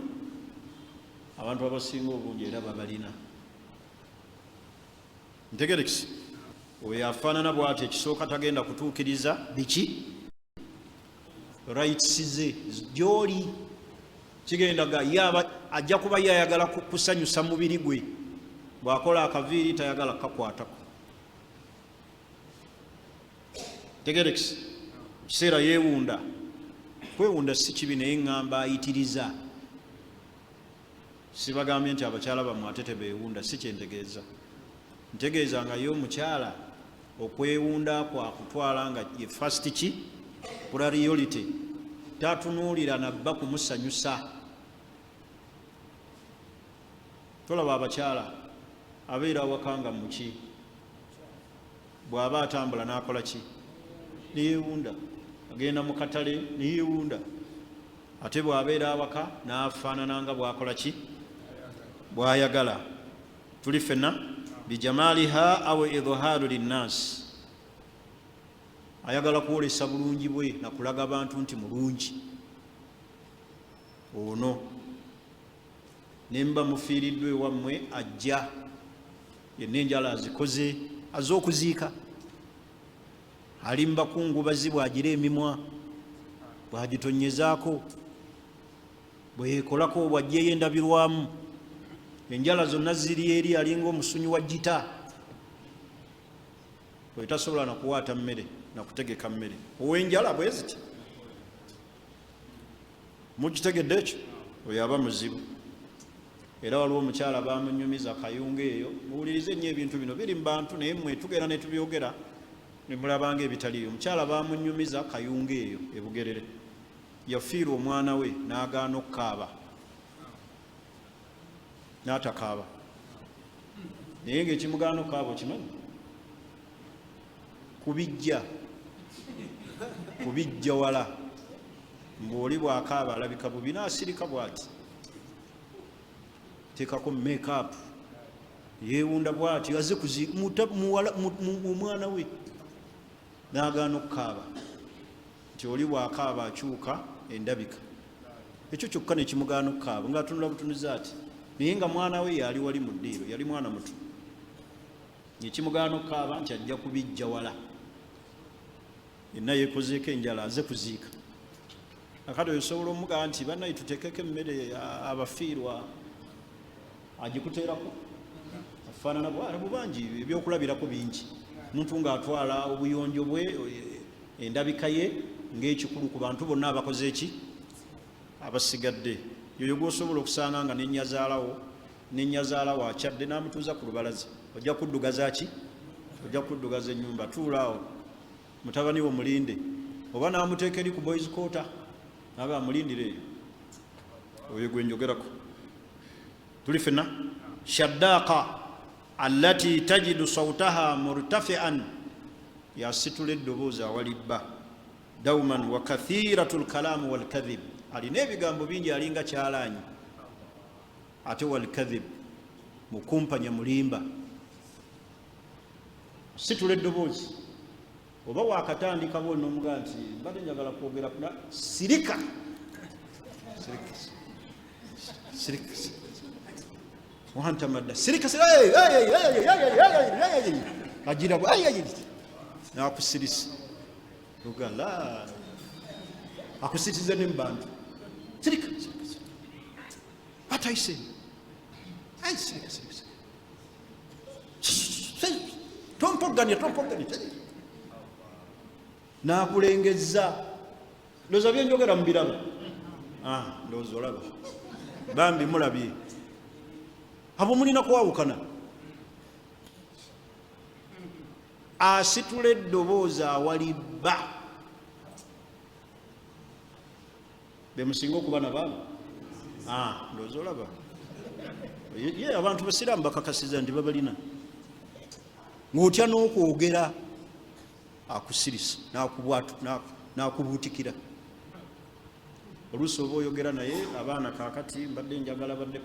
S1: abantu abasinga obungi era babalina. Ntegerekisi. Oyo afaanana bw'ati ekisooka tagenda kutuukiriza biki? Rights ze gy'oli. Kigendaga yaba ajja kuba yayagala kusanyusa mubiri gwe. Bw'akola akaviiri tayagala kakwatako. Tegerekisi. Kiseera yeewunda. Kwewunda si kibi naye ngamba ayitiriza. Sibagambye nti abakyala bammwe ate tebeewunda, si kyentegeeza. Ntegeeza nga ye omukyala okwewunda kwa kutwala nga ye first ki? Priority. Tatunuulira nabba kumusanyusa. Tolaba abakyala abeera awakanga muki? Bw'aba atambula n'akola ki? Neyeewunda. Agenda mu katale neyeewunda. Ate bw'abeera awaka n'afaanana nga bw'akola ki? Bw'ayagala. Tuli ffenna bijamaliha aw idhaaru linnaasi. Ayagala kwolesa bulungi bwe nakulaga abantu nti mulungi. Ono nemba mufiiriddwe wammwe ajja yenna enjala azikoze az'okuziika. Ali mubakungubazi bw'agira emimwa bw'agitonyezaako bweyekolako bw'ajjeyo endabirwamu. Enjala zonna ziri eri alinga omusunyi wa gita. Oyo tasobola nakuwaata mmere nakutegeka mmere. Ow'enjala bwe ziti. Mukitegedde ekyo? Oyo aba muzibu. Era waliwo omukyala bamunyumiza kayunga eyo. Muwulirize nnyo ebintu bino biri mu bantu naye mmwe tugenda ne tubyogera ne mulabanga ebitaliyo. Omukyala bamunyumiza kayunga eyo e Bugerere. Yafiirwa omwana we n'agaana okukaaba. N'atakaaba. naye ngaekimugaano kaabo kimanyi kubijja wala mbwoli bwakaaba alabika bubi naasirika bwati teekako makeup yeewunda bwati aze omwana we n'agaana okukaaba nti oli bwakaaba akyuka endabika ekyo kyokka nekimugaana okukaaba ngaatunula butunuzi ati naye nga mwana we yali wali mu ddiiro yali mwana muto ekimugaana okukaaba nti ajja kubijja wala yenna yeekozeeko enjala aze kuziika akati osobola omugamba nti bannaye tuteekeko emmere abafiirwa agikuteerako afaanana bubangi ebyokulabirako bingi omuntu ng'atwala obuyonjo bwe endabika ye ng'ekikulu ku bantu bonna abakoze eki abasigadde yoyo gwosobola okusanga nga nenyazaalawo akyadde n'amutuuza ku lubalaza ojja kuddugaza ki ojja kuddugaza ennyumba tuulaawo mutabani wo mulinde oba n'amuteeka eri ku boys quarter naaba amulindire eyo oyo gwe njogerako tuli fenna shaddaqa allati tajidu sawtaha murtafian yasitula eddoboozi awalibba dauman wa kathiratu lkalaamu walkadhib alina ebigambo bingi alinga kyalaanyi ate walkadhib mukumpanya mulimba situla eddoboozi oba wakatandika bwonna omugaa nti mbadde njagala kwogera kuna sirika wantamadda sirika agira nakusirisa ogala akusiriza ne mubantu sirika ataise tompoganya nakulengeza ndoza byenjogera mubirabo ndowooza olaba bambi mulabye abo mulina kwawukana asitula eddoboozi awalibba bemusinga okuba nabaabo ndowooza olaba ye abantu basiraamu bakakasiza nti babalina ng'otya n'okwogera akusirisa nakubuutikira oluusi oba oyogera naye abaana kakati mbadde njagala badde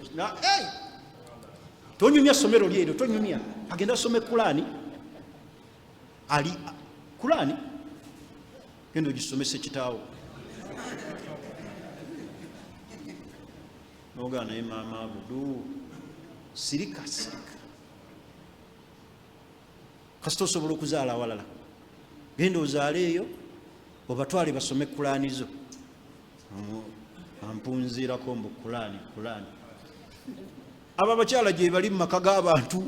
S1: tonyumya somero lyeryo tonyumya agenda asome kulaani ali kulaani genda ogisomesa kitaawo nogaa naye maama abudu sirika kasita osobola okuzaala awalala genda ozaale eyo obatwale basome kulaani zo ampunziirako mbu kulaani abo abakyala gye bali mu maka g'abantu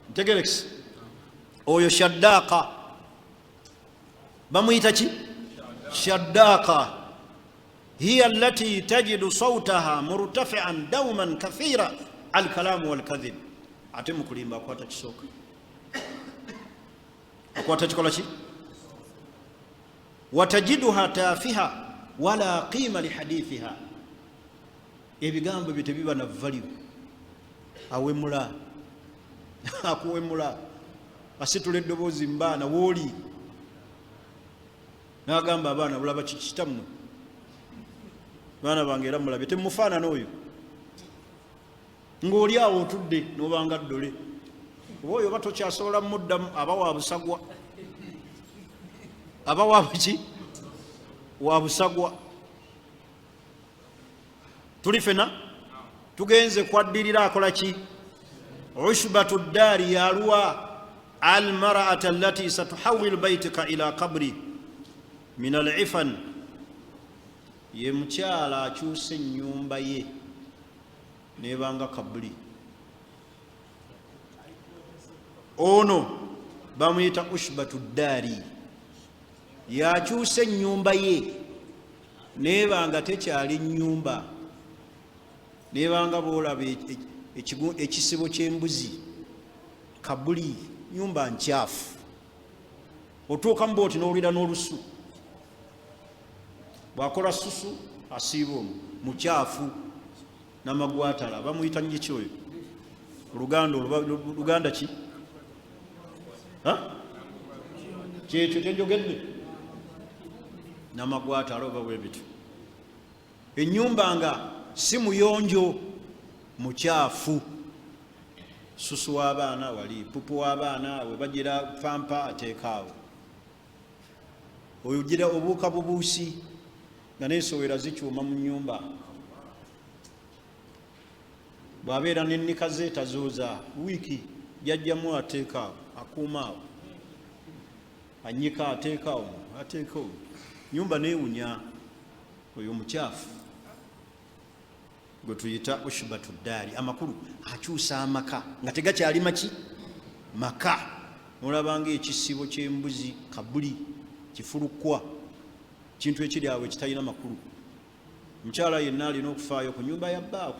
S1: ntegerekisi oyo shaddaqa bamuyita ki shaddaqa hiya allati tajidu sawtaha murtafian dauman kathira alkalaamu walkadhib ate mukulimba akwata kisooka akwata kikola ki watajiduha tafiha wala qiima lihadithiha ebigambo bye tebiba na value awemula akuwemula asitula eddoboozi mbaana wooli n'agamba abaana bulaba kikitammwe baana bange era mulabye temufaanana oyo ng'oli awo otudde n'obanga ddole oba oyo oba tokyasobola muddamu aba wabusagwa aba wabuki wabusagwa tuli fena tugenze kwaddirira akola ki ushbatu ddaari yalwa almar'ata allati satuhawwilu baytika ila qabri min al'ifan ye mukyala akyusa ennyumba ye nebanga kabuli ono bamuyita ushbatu ddaari yakyusa ennyumba ye nebanga tekyali nnyumba nebanga boolaba ekisibo ky'embuzi kabuli nyumba nkyafu otuuka mu booti n'owulira n'olusu bw'akola susu asiiba omwo mukyafu namagwatala bamuyita njiki oyo Luganda ki kyekyo kyenjogedde namagwatala oba bwebityo. Ennyumba nga si muyonjo mukyafu, susu w'abaana wali, pupu w'abaana we bagira pampa ateekaawo, ogira obuuka bubuusi nga n'ensowera zikyuma mu nnyumba, bw'abeera n'ennika ze tazooza wiiki jajjamu ateekaawo, akuumaawo, anyika ateekaawo, ateekaawo, nyumba neewunya. Oyo mukyafu gwe tuyita ushbatu ddaari. Amakulu akyusa amaka nga tegakyali maki maka. Nolabanga ekisibo ky'embuzi, kabuli, kifulukwa, kintu ekiri awo ekitalina makulu. Mukyala yenna alina okufaayo ku nyumba ya bba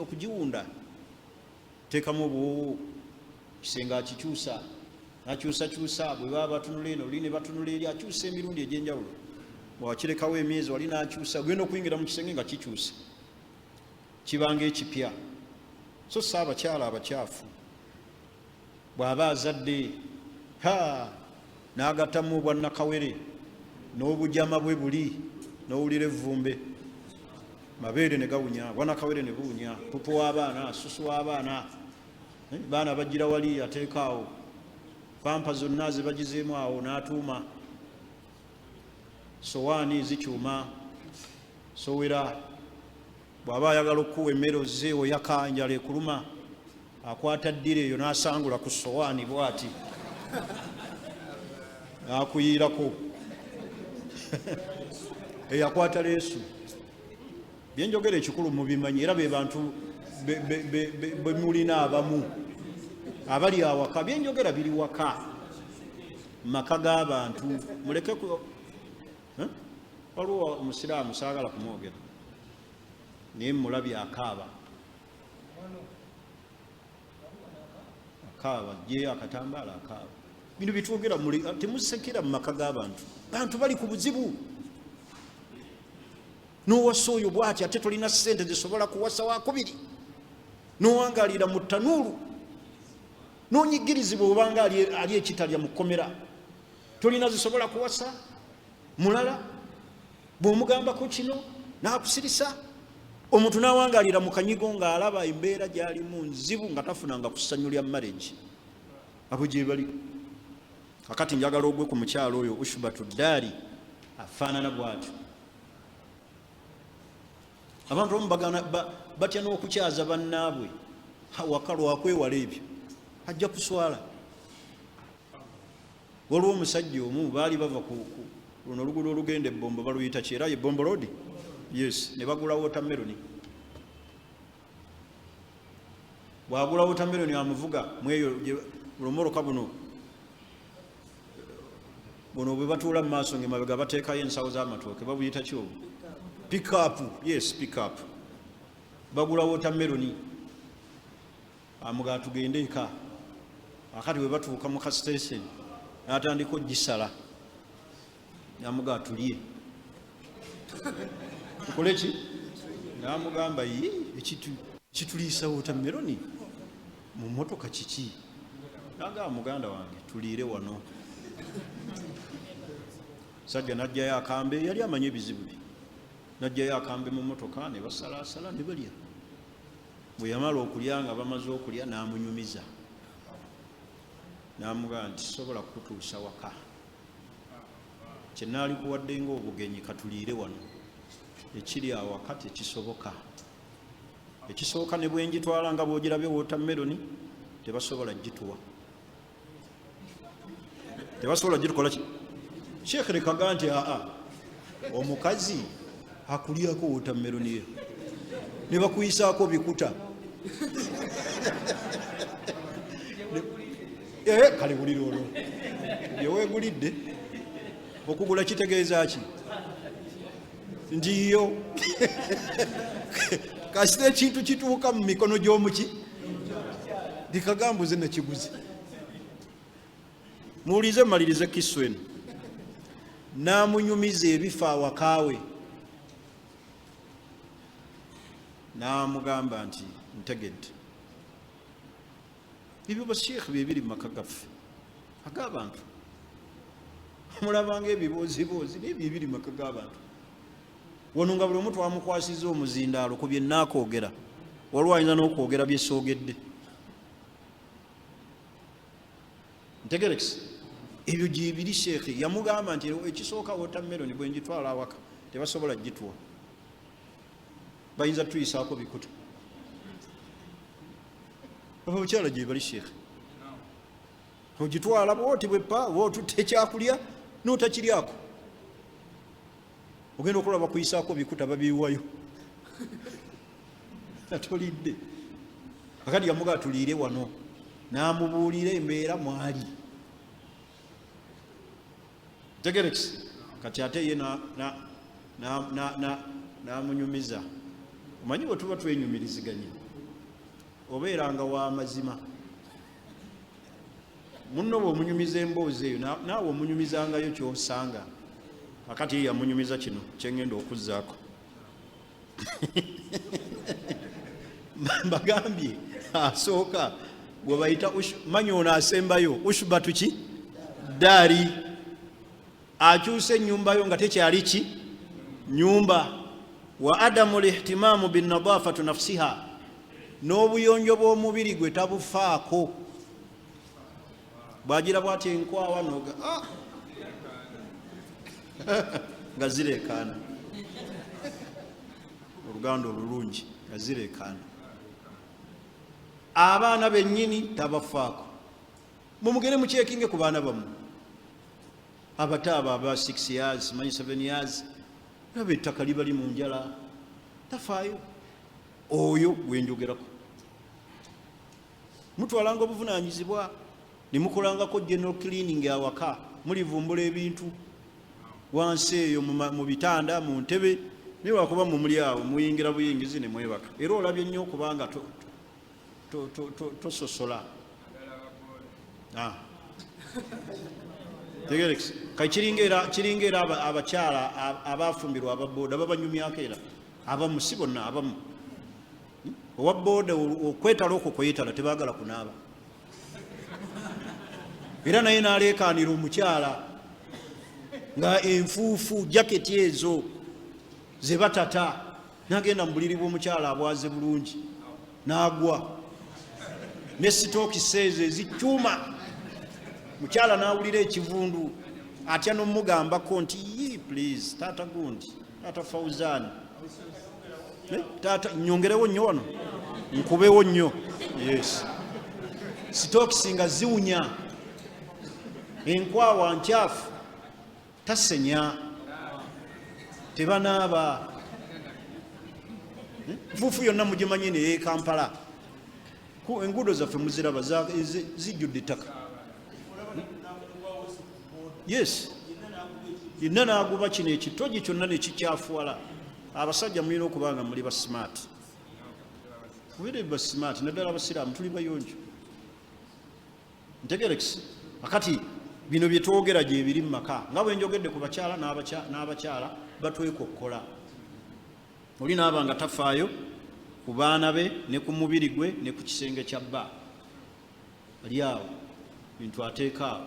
S1: okugiwunda, teekamu obuwoowo, kisenge akikyusa, akyusakyusa, bwe baba batunula eno oli ne batunula eri, akyusa emirundi egy'enjawulo. Bwakirekawo emyezi wali n'akyusa, genda okuyingira mu kisenge nga kikyuse, kibanga ekipya. So si abakyala abakyafu. Bw'aba azadde n'agattamu obwannakawere n'obujama bwe buli, n'owulira evvumbe, mabeere ne gawunya, bwannakawere ne buwunya, pupu w'abaana, susu w'abaana, baana bagira wali ateekaawo, pampa zonna ze bagizeemu awo n'atuuma, sowaani zikyuma, sowera bw'aba ayagala okuwa emmere ozze oyaka enjala ekuluma, akwata ddira eyo n'asangula ku sowaani bw'ati n'akuyiirako eyakwata leesu. Byenjogera ekikulu mubimanyi, era be bantu bwe mulina abamu abali awaka. Byenjogera biri waka, maka g'abantu. Muleke waliwo omusiraamu saagala kumwogera naye mulabye akaaba je akatambaala akaaba. Bino bitwogera temusekera mu maka g'abantu. Bantu bali ku buzibu, n'owasa oyo bw'ati ate tolina ssente zisobola kuwasa wakubiri, n'owangalira mu ttanuulu, n'onyigirizibwa obanga ali ekitalya mu kkomera, tolina zisobola kuwasa mulala. Bw'omugambako kino n'akusirisa. Omuntu n'awangalira mu kanyigo ng'alaba embeera gy'alimu nzibu, nga tafunanga ku ssanyu lya marriage. Abo gye bali. Kakati njagala ogwe ku mukyalo oyo ushbatu ddaari afaanana bw'atyo. Abantu omu batya n'okukyaza bannaabwe waka lwakwewala ebyo, ajja kuswala. Waliwo omusajja omu baali bava ku luno oluguudo olugenda ebbombo, baluyita kyera ye Bombo Road, yes, ne bagula watermelon. Bwagula watermelon amuvuga mweyo bulomoroka buno bwe batuula mu maaso ng'emabega bateekayo ensawo z'amatooke, babuyita ki obwo? Pick up, yes, pick up. Bagula watermelon amuga tugende eka. Akati bwe batuuka mu ka station n'atandika ogisala, namuga atulie, tukole ki? Namugamba ekituliisa watermelon mu mmotoka kiki? Nagamba muganda wange tuliire wano. Sajja n'ajjayo akambe, yali amanyi ebizibu bye, n'ajjayo akambe mu mmotoka ne basalaasala ne balya. Bwe yamala okulya nga bamaze okulya n'amunyumiza, n'amugamba nti sobola kutuusa waka, kye naali kuwadde ng'obugenyi katuliire wano, ekiri awaka tekisoboka. Ekisooka ne bwe njitwala nga bw'ogirabye watermelon tebasobola gituwa, tebasobola gitukola ki? Sheikh lekaga nti omukazi akulyako watermelon ye ne bakuyisaako bikuta kale bulira olwo yeweegulidde okugula kitegeeza ki? Ndiyo kasita ekintu kituuka mu mikono gy'omuki dikagambuze nakiguzi. Muwulize malirize kisu eno. N'amunyumiza ebifa awakaawe, n'amugamba nti ntegedde ebyo basheekhe bye biri mu maka gaffe ag'abantu mulabanga ebiboozibozi n'ebyo ebiri mu maka g'abantu wano nga buli omu twamukwasiza omuzindaalo ku bye naakoogera waliwo ayinza n'okwogera byesoogedde ntegerekisi ebyo gyebiri sheekhe yamugamba nti ekisooka wotameloni bwe njitwala awaka tebasobola gituwa bayinza tuyisaako bikuta obukyala gyebali sheekhe ogitwala bwoti bwepa wootutta ekyakulya n'otakiryako ogenda okulaba kuyisaako bikuta babiwayo atolidde akati yamugaa tuliire wano n'amubuulira embeera mwali tegerekisi kati ate ye n'amunyumiza omanyi bwe tuba twenyumiriziganye obeeranga wa mazima munno bw'omunyumiza emboozi eyo naawe omunyumizangayo kyosanga akati ye yamunyumiza kino kyengenda okuzzaako mbagambye asooka gwe bayita manyi ono asembayo ushbatu ki daari akyusa ennyumbayo nga tekyali ki nyumba wa adamu lihtimaamu binadaafatu nafsiha n'obuyonjo bw'omubiri gwe tabufaako bwagira bwati enkwawa noga nga zireekaana oluganda olulungi nga zireekaana abaana bennyini tabafaako mumugere mukyekinge ku baana bammwe abato abo aba 6 years manyi 7 years laba ettaka libali mu njala tafaayo oyo gwenjogerako mutwalanga obuvunaanyizibwa nemukolangako general cleaning awaka mulivumbula ebintu wansi eyo mu bitanda mu ntebe naye wakuba mumuli awo muyingira buyingizi ne mwebaka era olabye nnyo okubanga tososola tegerekisi kiringa era abakyala abafumbirwa ababooda babanyumyako era abamu si bonna abamu owa booda okwetala okwo kweyetala tebagala kunaaba era naye naleekaanira omukyala nga enfuufu jaketi ezo ze batata nagenda mu buliri bw'omukyala abwaze bulungi n'agwa ne sitookisi ezo ezikyuma mukyala n'awulira ekivundu atya n'omugambako nti yi please taata gundi taata Fauzan taata nyongerewo nnyo wano nkubewo nnyo yes sitookisi nga ziwunya enkwawa nkyafu tasenya tebanaaba nfuufu yonna mugimanyi neye Kampala enguudo zaffe muziraba zijjudde ettaka yes yenna n'aguba kino ekitogi kyonna nekikyafuwala abasajja mulina okubanga muli ba smart mubere ba smart naddala abasiraamu tuli bayonjo ntegerekisi akati bino byetwogera gyebiri mu maka nga bwe njogedde ku bakyala n'abakyala batwekokkola oli naaba nga tafaayo ku baana be ne ku mubiri gwe ne ku kisenge kya bba ali awo bintu ateeka awo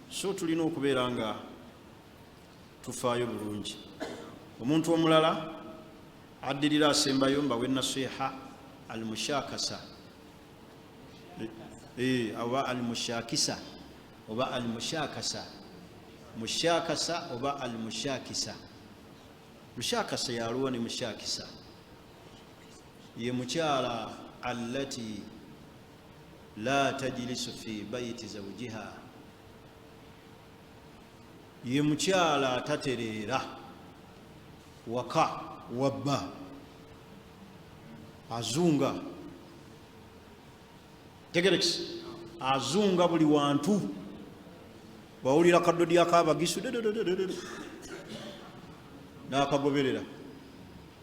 S1: so tulina okubeera nga tufaayo bulungi omuntu omulala addirira asembayo mbawe nasiha almushakasa oba almushakisa oba almushakasa mushakasa oba almushakisa mushakasa yaluwa ne mushakisa ye mukyala allati la tajlisu fi bayti zawjiha ye mukyala atatereera waka wabba azunga tegerekisi azunga buli wantu bawulira kadodi akabagisu nakagoberera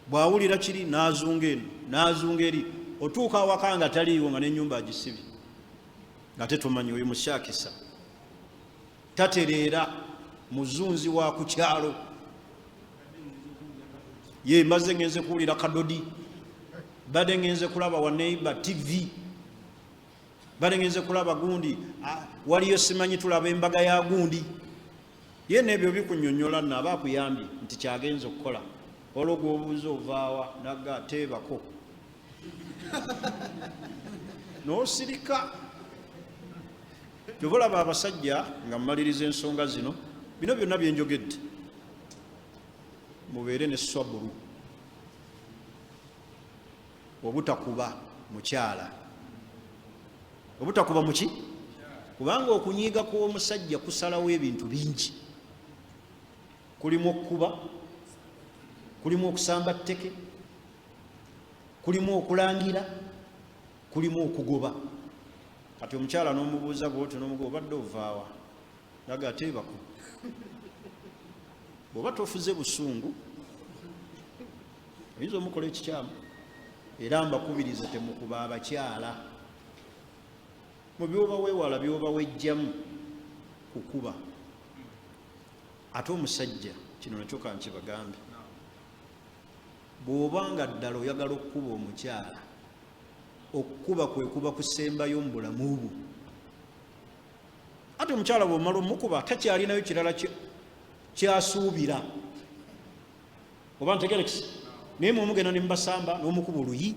S1: bwawulira kiri nazunga eno nazunga eri otuuka awaka nga taliiwo nga n'ennyumba agisibye nga tetumanyi oyo mushakisa tatereera muzunzi wa ku kyalo ye maze ngenze kuwulira kadodi badde ngenze kulaba wa neighbor TV, badde ngenze kulaba gundi waliyo simanyi tulaba embaga ya gundi. Ye nebyo bikunyonyola naba akuyambye nti kyagenze okukola. Olwo gwobuuza ovaawa naga teebako n'osirika. Gy'olaba abasajja nga mmaliriza ensonga zino, bino byonna bye njogedde, mubeere ne swabulu, obutakuba mukyala, obutakuba muki, kubanga okunyiiga kw'omusajja kusalawo ebintu bingi. Kulimu okukuba, kulimu okusamba tteke, kulimu okulangira, kulimu okugoba. Kati omukyala n'omubuuza bw'oti n'omugoba obadde ovaawa, naga teebako. Bw'oba tofuze busungu oyinza omukola ekikyamu. Era mbakubiriza temukuba abakyala. Mu byoba weewala byoba wejjamu kukuba. Ate omusajja kino nakyo kankibagambe, bw'obanga ddala oyagala okukuba omukyala, okukuba kwe kuba kusembayo mu bulamu bwo. Ate omukyala bw'omala omukuba takyalinayo kirala kyasuubira. Oba ntegerekisi? Naye mumugenda ne mubasamba n'omukuba oluyi,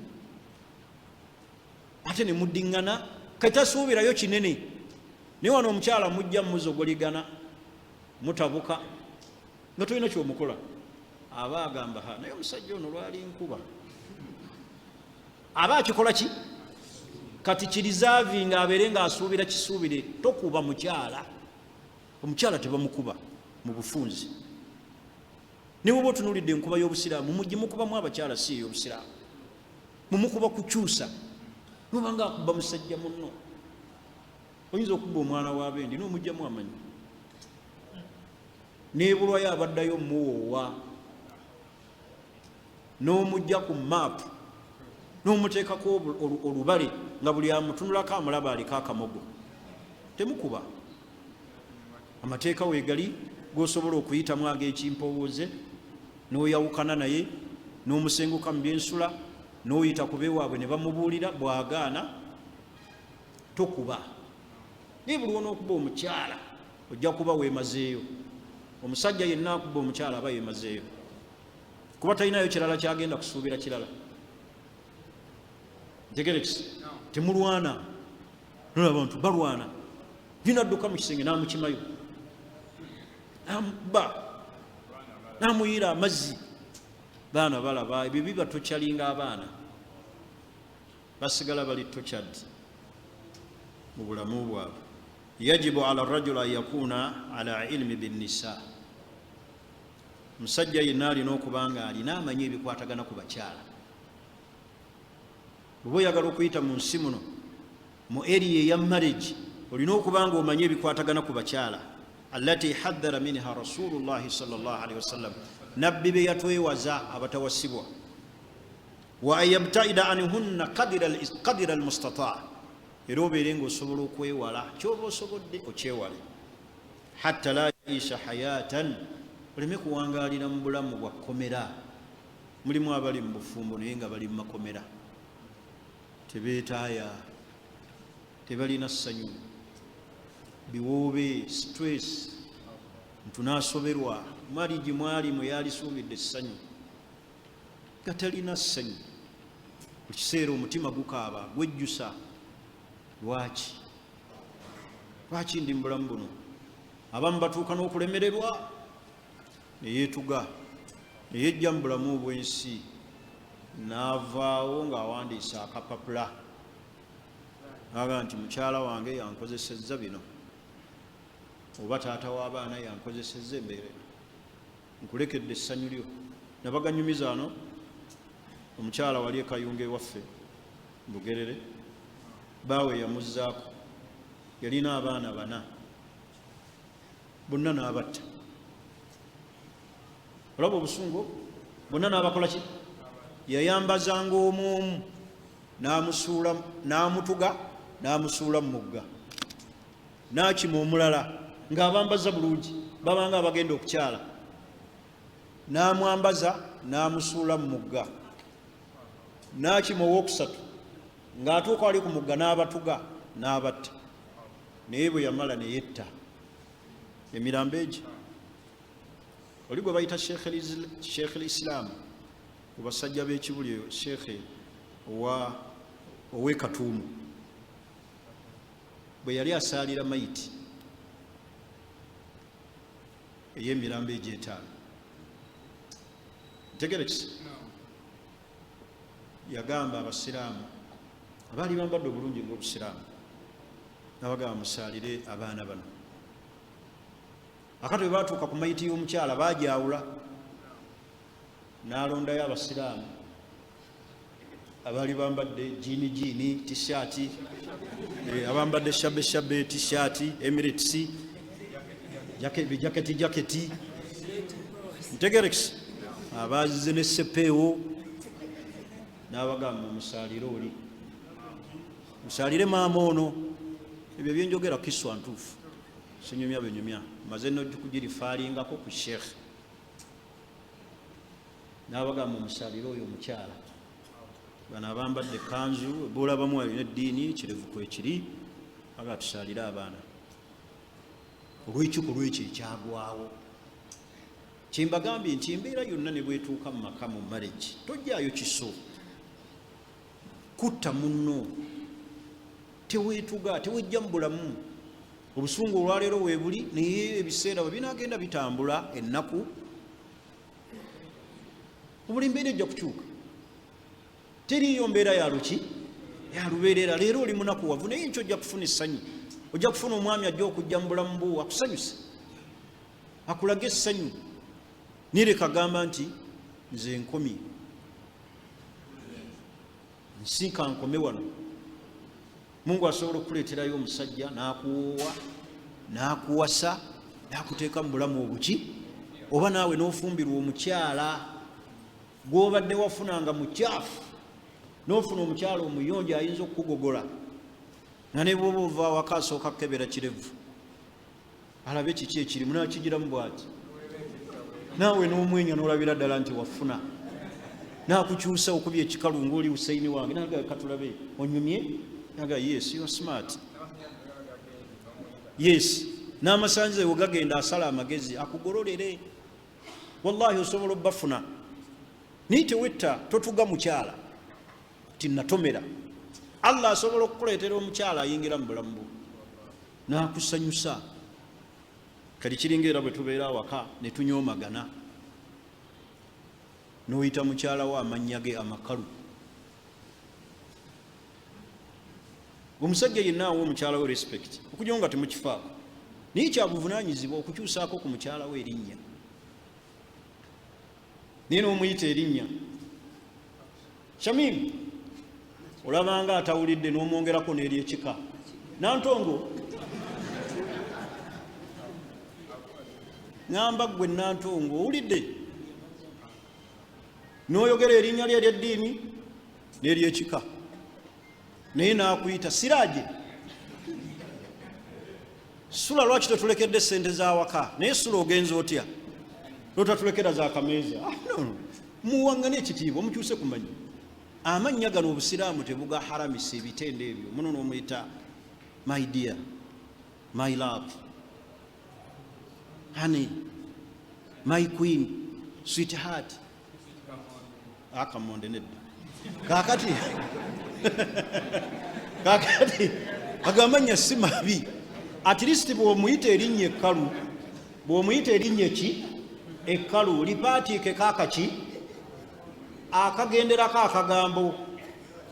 S1: ate ne muddiŋŋana kati tasuubirayo kinene. Naye wano omukyala mujja muzogoligana, mutabuka nga tolina kyomukola. Aba agamba naye omusajja ono lwali nkuba. Aba akikola ki? Kati kirizavinga abeere ng'asuubira kisuubire. Tokuba mukyala. Omukyala tebamukuba mu bufunzi. Ne bw'oba otunuulidde enkuba y'obusiraamu, mujje mukubamu abakyala si ey'obusiraamu. Mumukuba kukyusa. Noba nga akuba musajja munno. Oyinza okuba omwana w'abendi n'omugjamu amanyi. N'ebulwayo abaddayo muwoowa. N'omujja ku maapu. N'omuteekako olubale nga buli amutunulako amulaba aliko akamogo. Temukuba. Amateeka weegali g'osobola okuyitamu ag'ekimpowooze, n'oyawukana naye, n'omusenguka mu byensula, n'oyita ku beewaabwe ne bamubuulira, bw'agaana tokuba. Naye buli onookuba omukyala ojja kuba weemazeeyo. Omusajja yenna akuba omukyala aba yeemazeeyo, kuba talinayo kirala kyagenda kusuubira kirala. Ntegerekisi? Temulwana. N'abantu balwana. Binadduka mu kisenge n'amukimayo, n'amuba, n'amuyira amazzi. Baana balaba ebyo biba tokyalinga abaana, basigala bali tokyad mu bulamu bwabwe. Yajibu ala rajuli an yakuna ala ilmi binnisa. Musajja yenna alina okuba nga alina amanyi ebikwatagana ku bakyala. Bw'oba oyagala okuyita mu nsi muno mu area eya marriage, olina okuba nga omanyi ebikwatagana ku bakyala. Allati haddara minha Rasulullahi sallallahu alaihi wasallam, nabbi be yatwewaza abatawasibwa. Wa ayabtaida anhunna qadira almustata', era obeere ng'osobola okwewala ky'oba osobodde okyewale. Hatta la yaisha hayatan, oleme kuwangaalira mu bulamu bwa kkomera. Mulimu abali mu bufumbo naye nga bali mu makomera, tebeetaaya, tebalina ssanyu, biwoobe, stress, ntunaasoberwa. Marigi mwalimu yalisuubidde essanyu nga talina ssanyu. Ku kiseera omutima gukaaba gwejjusa. Lwaki? Lwaki ndi mu bulamu buno? Abamu batuuka n'okulemererwa ne yeetuga, ne yejja mu bulamu obw'ensi, n'avaawo ng'awandiise akapapula aga nti mukyala wange yankozesezza bino, oba taata w'abaana yankozesezza embeera, nkulekedde essanyu lyo. Nabaganyumiza ano omukyala wali e Kayunga ewaffe Bugerere, baawe yamuzzaako, yalina abaana 4, bonna n'abatta. Olaba obusungu, bonna n'abakola ki? Yayambazanga omwomu n'amusuula, n'amutuga n'amusuula mu mugga, n'akima omulala ng'abambaza bulungi, babanga abagenda okukyala, n'amwambaza n'amusuula mu mugga. n'akima owookusatu ng'atuuka wali ku mugga n'abatuga n'abatta, naye bwe yamala ne yetta emirambo egi. Oli gwe bayita sheekh al-Islam ku basajja b'ekibuli, sheekhe ow'e Katuumu, bwe yali asaalira mayiti ey'emirambo egy'etaano, ntegerekisa, yagamba abasiraamu abaali bambadde obulungi ng'obusiraamu, nabagamba musaalire abaana bano. Akati bwe baatuuka ku mayiti y'omukyala baajawula, n'alondayo abasiraamu abaali bambadde jiini tishaati, abambadde shabe tishaati, Emirates jaketi, ntegerekisa, abazize ne sepeewo, n'abagamba musaalire oli, musaalire maama ono. Ebyo byenjogera kiswa ntuufu, sinyumya benyumya, maze nokugirifaalingako ku sheekh, n'abagamba musaalire oyo omukyala. Bano abambadde kanzu, boolabamu alina eddiini, ekirevu kwekiri, aga tusaalire abaana. Olw'ekiko lwekyo ekyagwawo, kyembagambye nti embeera yonna ne bwetuuka mu maka mu marriage, tojjaayo kiso, kutta munno, teweetuga, tewejja mu bulamu. Obusungu olwaleero weebuli, naye ebiseera bwe binaagenda bitambula, ennaku obuli mbeera ejja kukyuka. Teriiyo mbeera ya luki ya lubeerera. Leero oli munakuwavu, naye nkyo ojja kufuna essanyu, ojja kufuna omwami ajja okujja mu bulamu bwo akusanyusa, akulaga essanyu. Nireka agamba nti nze nkomye, nsiika nkome wano. Mungu asobola okuleeterayo omusajja n'akuwoowa, n'akuwasa, n'akuteeka mu bulamu obuki, oba naawe n'ofumbirwa omukyala gw'obadde wafunanga mukyafu, n'ofuna omukyala omuyonjo ayinza okukugogola, nga ne bw'oba ova awaka asooka kukebera kirevu, alabe kiki ekirimu, n'akigiramu bw'ati, naawe n'omwenya n'olabira ddala nti wafuna, n'akukyusa okubya ekikalu ng'oli Husaini wange, naga katulabe onyumye, naga yes you are smart, yes, n'amasanjize we gagenda asala amagezi akugololere. Wallahi osobola obbafuna, naye tewetta, totuga mukyala ti natomera. Allah asobola okukuleetera omukyala ayingira mu bulamu bwo n'akusanyusa. Kati kiringa era bwe tubeera awaka ne tunyoomagana, n'oyita mukyala wo amannya ge amakalu. Omusajja yenna awa omukyala we respect, okujja nga temukifaako, naye kyabuvunaanyizibwa okukyusaako ku mukyala we erinnya, naye n'omuyita erinnya Shamim, olabanga atawulidde n'omwongerako n'eryekika Nantongo. Ngamba gwe Nantongo, owulidde? N'oyogera erinnya lye ery'eddiini n'eryekika, naye n'akuyita Siraaje. Sula, lwaki totulekedde ssente z'awaka? Naye Sula ogenza otya? Lotatulekera za kameeza? No, muwangane ekitiibwa, omukyuse ku mannya. Amannya gano obusiraamu tebuga haramisa ebitende ebyo. Muno n'omuyita my dear, my love, honey, my queen, sweetheart. Akamonde nedda. Kakati agamanya si mabi. At least bw'omuyita erinnya ekkalu, bw'omuyita erinnya ki ekkalu, lipaatiike kaakaki akagenderako akagambo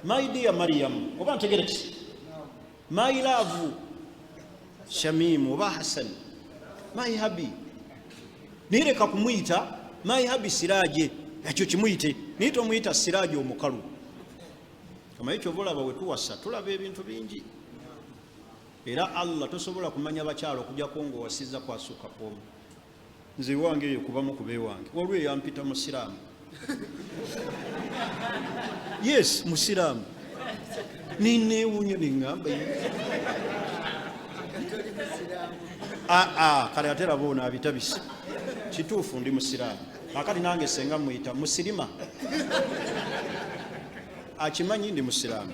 S1: my dear Mariam oba ntegerekisi, my love Shamim oba Hassan, my hubby. Nireka kumuyita my hubby Siraaje, ekyo kimuyite, naye tomuyita Siraaje omukalu. Kama ekyo bulaba we tuwasa tulaba ebintu bingi. Era Allah tosobola kumanya bakyalo okujjako ng'owasizza kwasukka kw'omu. Nze wange eyo kubamu ku beewange, waliwo eyampita musiraamu. Yes, musiraamu. Ninneewuunya ne ŋŋamba kale ate laba ono abitabise. Kituufu ndi musiraamu. Kakati nange senga muyita musirima. akimanyi ndi musiraamu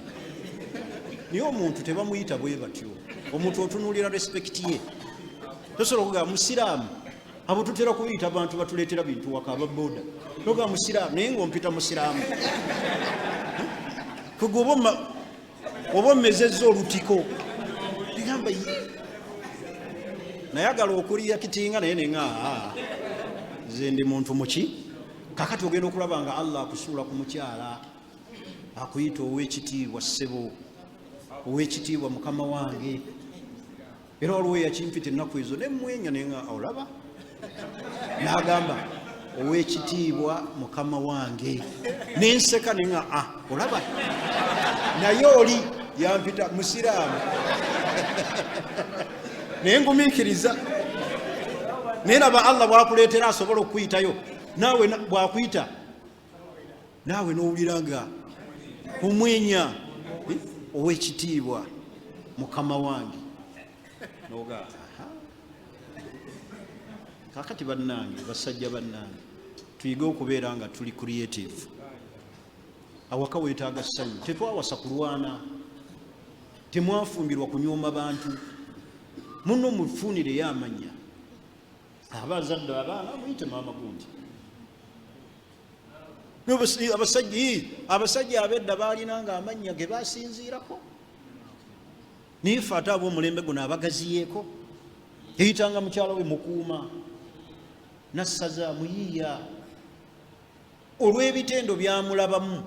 S1: naye omuntu tebamuyita bwe batyo omuntu otunuulira respect ye tosobola okugamba musiraamu abo tutera kuyita abantu batuleetera bintu waka ababoda noga musiraamu naye ngaompita musiraamu kuga oba omezezza olutiko ligamba nayagala okuliya kitinga naye nenga nze ndi muntu muki kakati ogenda okulaba nga Allah akusuula ku mukyala akuyita ow'ekitiibwa ssebo ow'ekitiibwa mukama wange era waliwo yakimpita ennaku ezo nemwenya nenga olaba nagamba ow'ekitiibwa mukama wange nenseka nenga olaba naye oli yampita musiraamu naye ngumiikiriza naye naba Allah bwakuleetera asobola okuyitayo naawe bwakuyita naawe n'owulira nga omwenya ow'ekitiibwa mukama wange noga kakati bannange basajja bannange tuyige okubeera nga tuli creative awaka weetaaga ssanyu tetwawasa kulwana temwafumbirwa kunyooma bantu muno mufuunireyo amanya abazadde abaana muyite maama gundi abasajja abedda baalinanga amanya ge basinziirako naye fe ate ab'omulembe guno abagaziyeeko yayitanga mukyala we mukuuma nassaza muyiiya olw'ebitendo byamulabamu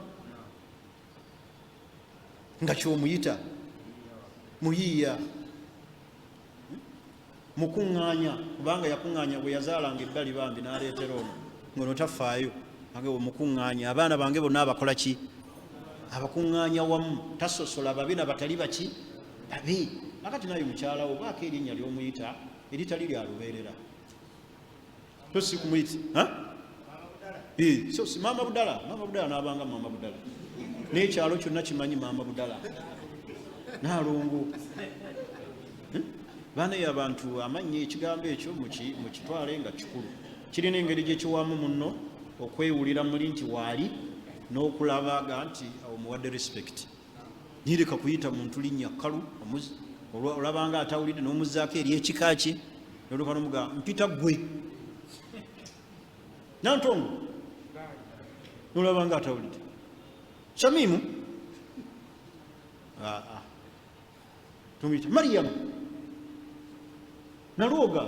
S1: nga kyomuyita muyiiya mukuŋŋaanya kubanga yakuŋŋaanya bwe yazaalanga ebbali bambi n'aleetera ono ngono tafaayo age mukuŋŋaanya abaana bange bonna abakola ki abakuŋŋaanya wamu tasosola babi nabatali baki babi nakati naye mukyala wo baako erinnya ly'omuyita eritali lya lubeerera tosi kumuyita so si maama budala n'abanga maama budala n'ekyalo kyonna kimanyi maama budala naalongo banaye abantu amanya ekigambo ekyo mukitwale nga kikulu kirina engeri gyekiwamu muno okwewulira muli nti waali n'okulabaga nti omuwadde respect nireka kuyita muntu linnya kkalu olabanga atawulidde n'omuzzaako eri ekika ki noluka nomuga mpita gwe nantongo nolabanga atawulidde Shamimu tumuyita Mariyamu nalwoga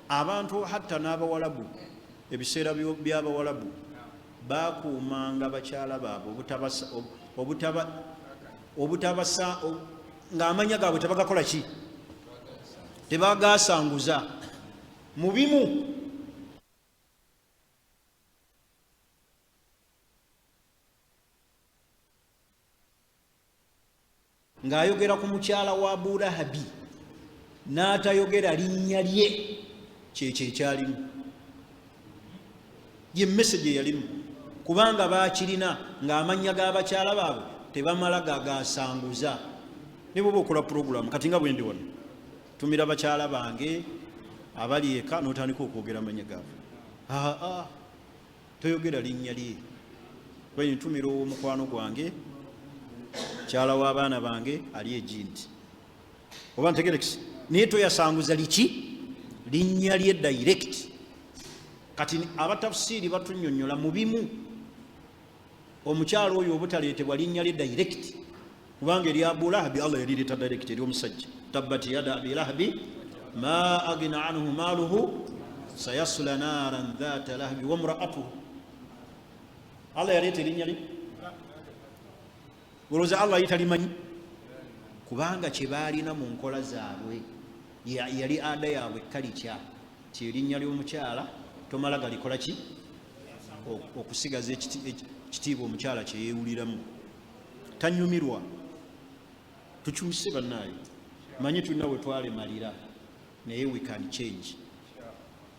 S1: abantu hatta n'abawalabu ebiseera by'abawalabu bakuumanga bakyala baabwe obutabasa ng'amanya gaabwe tebagakola ki tebagasanguza mu bimu ng'ayogera ku mukyala wa Abu Lahabi n'atayogera linnya lye kyekyo ekyalimu ye message eyalimu kubanga baakirina ng'amannya g'abakyala baabwe tebamala gagasanguza ne bwoba okola puroguramu kati nga bwe ndi wano tumira bakyala bange abali eka n'otandika okwogera amanya gaabwe toyogera linnya lye bwe ntumira ow'omukwano gwange kyala w'abaana bange ali egindi oba ntegerekisi naye toyasanguza liki linnya lye direct kati abatafsiri batunnyonnyola mu bimu omukyalo oyo obutaleetebwa linnya lye direct kubanga eri Abu Lahabi Allah yalireeta direct eri omusajja tabbat yada Abi Lahabi ma agna anhu maaluhu sayasla naaran dhata lahabi wa imra'atuhu Allah yaleeta linnya lye olowooza Allah yitalimanyi kubanga kye baalina mu nkola zaabwe yali ada yaabwe kalikya kyerinnya ly'omukyala tomala galikola ki okusigaza ekitiibwa omukyala kyeyeewuliramu tanyumirwa tukyuse bannaayo manyi tulina bwe twalemalira naye we can change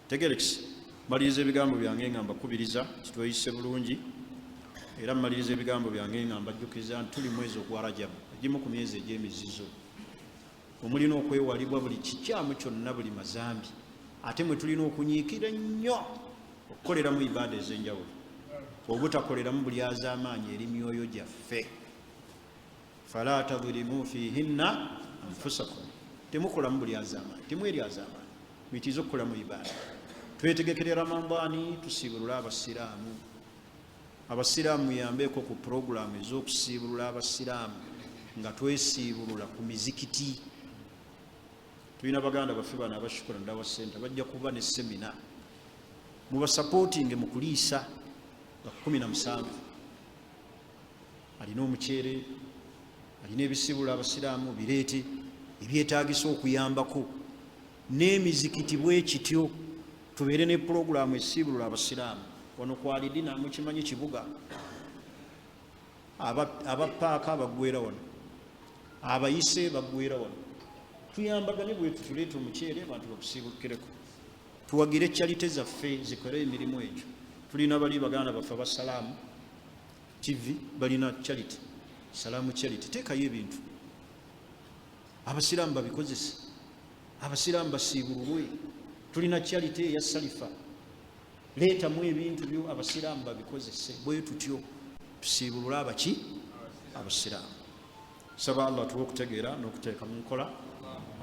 S1: tegerekisi maliriza ebigambo byange nga mbakubiriza kitweyise bulungi era mmaliriza ebigambo byange nga mbajjukiza nti tuli mwezi ogwa Rajabu egimu ku myezi egy'emizizo omulina okwewalibwa buli kikyamu kyonna buli mazambi ate mwe tulina okunyiikira ennyo okukoleramu ibaada ez'enjawulo obutakoleramu buli azaamaanyi eri myoyo gyaffe. fala tadhlimu fihinna anfusakum, temukolamu buli azaamaanyi, temweri azaamaanyi, mwitiize okukolamu ibaada. Twetegekere Ramadhaani tusiibulule abasiraamu. Abasiraamu muyambeeko ku puroguramu ez'okusiibulula abasiraamu nga twesiibulula ku mizikiti. Tulina baganda baffe bano abashukula Ndawa Center bajja kuba ne semina, mubasapootinge mu kuliisa nga 17 alina omuceere, alina ebisiibula abasiraamu bireete ebyetaagisa okuyambako, n'emizikiti bwe kityo. Tubeere ne puroguramu esiibulula abasiraamu. Wano kwalidina mukimanyi kibuga, abapaaka bagwera wano, abayise bagwera wano. Tuyambagane bwetu, tuleete omuceere abantu bakusiibukireko, tuwagire charity zaffe zikole emirimu egyo. Tulina bali baganda baffe abasalaamu TV balina charity, salaamu charity. Teekayo ebintu abasiraamu babikozese, abasiraamu basiibululwe. Tulina charity eya Salifa, leetamu ebintu byo abasiraamu babikozese. Bwe tutyo tusiibulule abaki abasiraamu. Saba Allah tuwe okutegeera n'okuteeka mu nkola,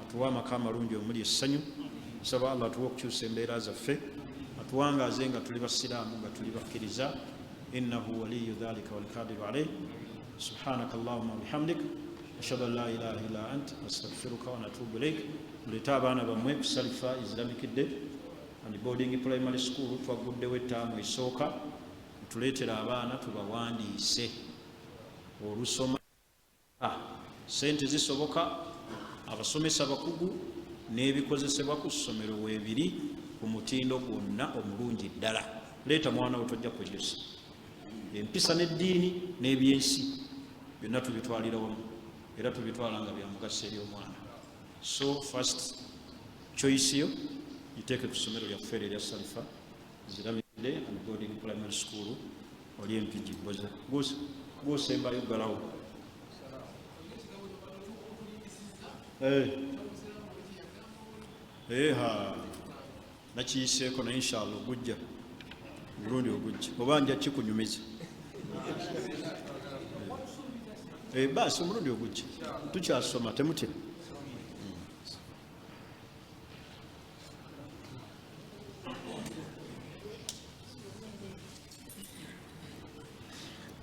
S1: atuwe amaka amalungi omuli essanyu. Saba Allah tuwe okukyusa embeera zaffe, atuwangaaze nga tuli basiraamu, nga tuli bakkiriza. Innahu waliyu dhalika walqadiru alayh. Subhanaka Allahumma bihamdik, ashhadu an la ilaha illa ant, astaghfiruka wa natubu ilayk. Muleta abaana bammwe ku Salifa Islamic Day and Boarding Primary School. Twaguddewo ettaamu esooka, tuleetera abaana tubawandiise olusoma. Sente zisoboka, abasomesa bakugu n'ebikozesebwa ku ssomero weebiri ku mutindo gwonna omulungi ddala. Leeta mwana we tojja kwejjusa. Empisa n'eddiini n'ebyensi byonna tubitwalira wamu, era tubitwala nga bya mugaso eri omwana. So first choice yo yiteeke ku ssomero lyaffe erya Salifa Islamic Day and Boarding Primary School, oli empigi boza gusembayo galawo. Nakiyiseeko naye inshallah ogujja mulundi ogujja, oba nja kikunyumiza. Baasi omulundi ogujja tukyasoma, temutya.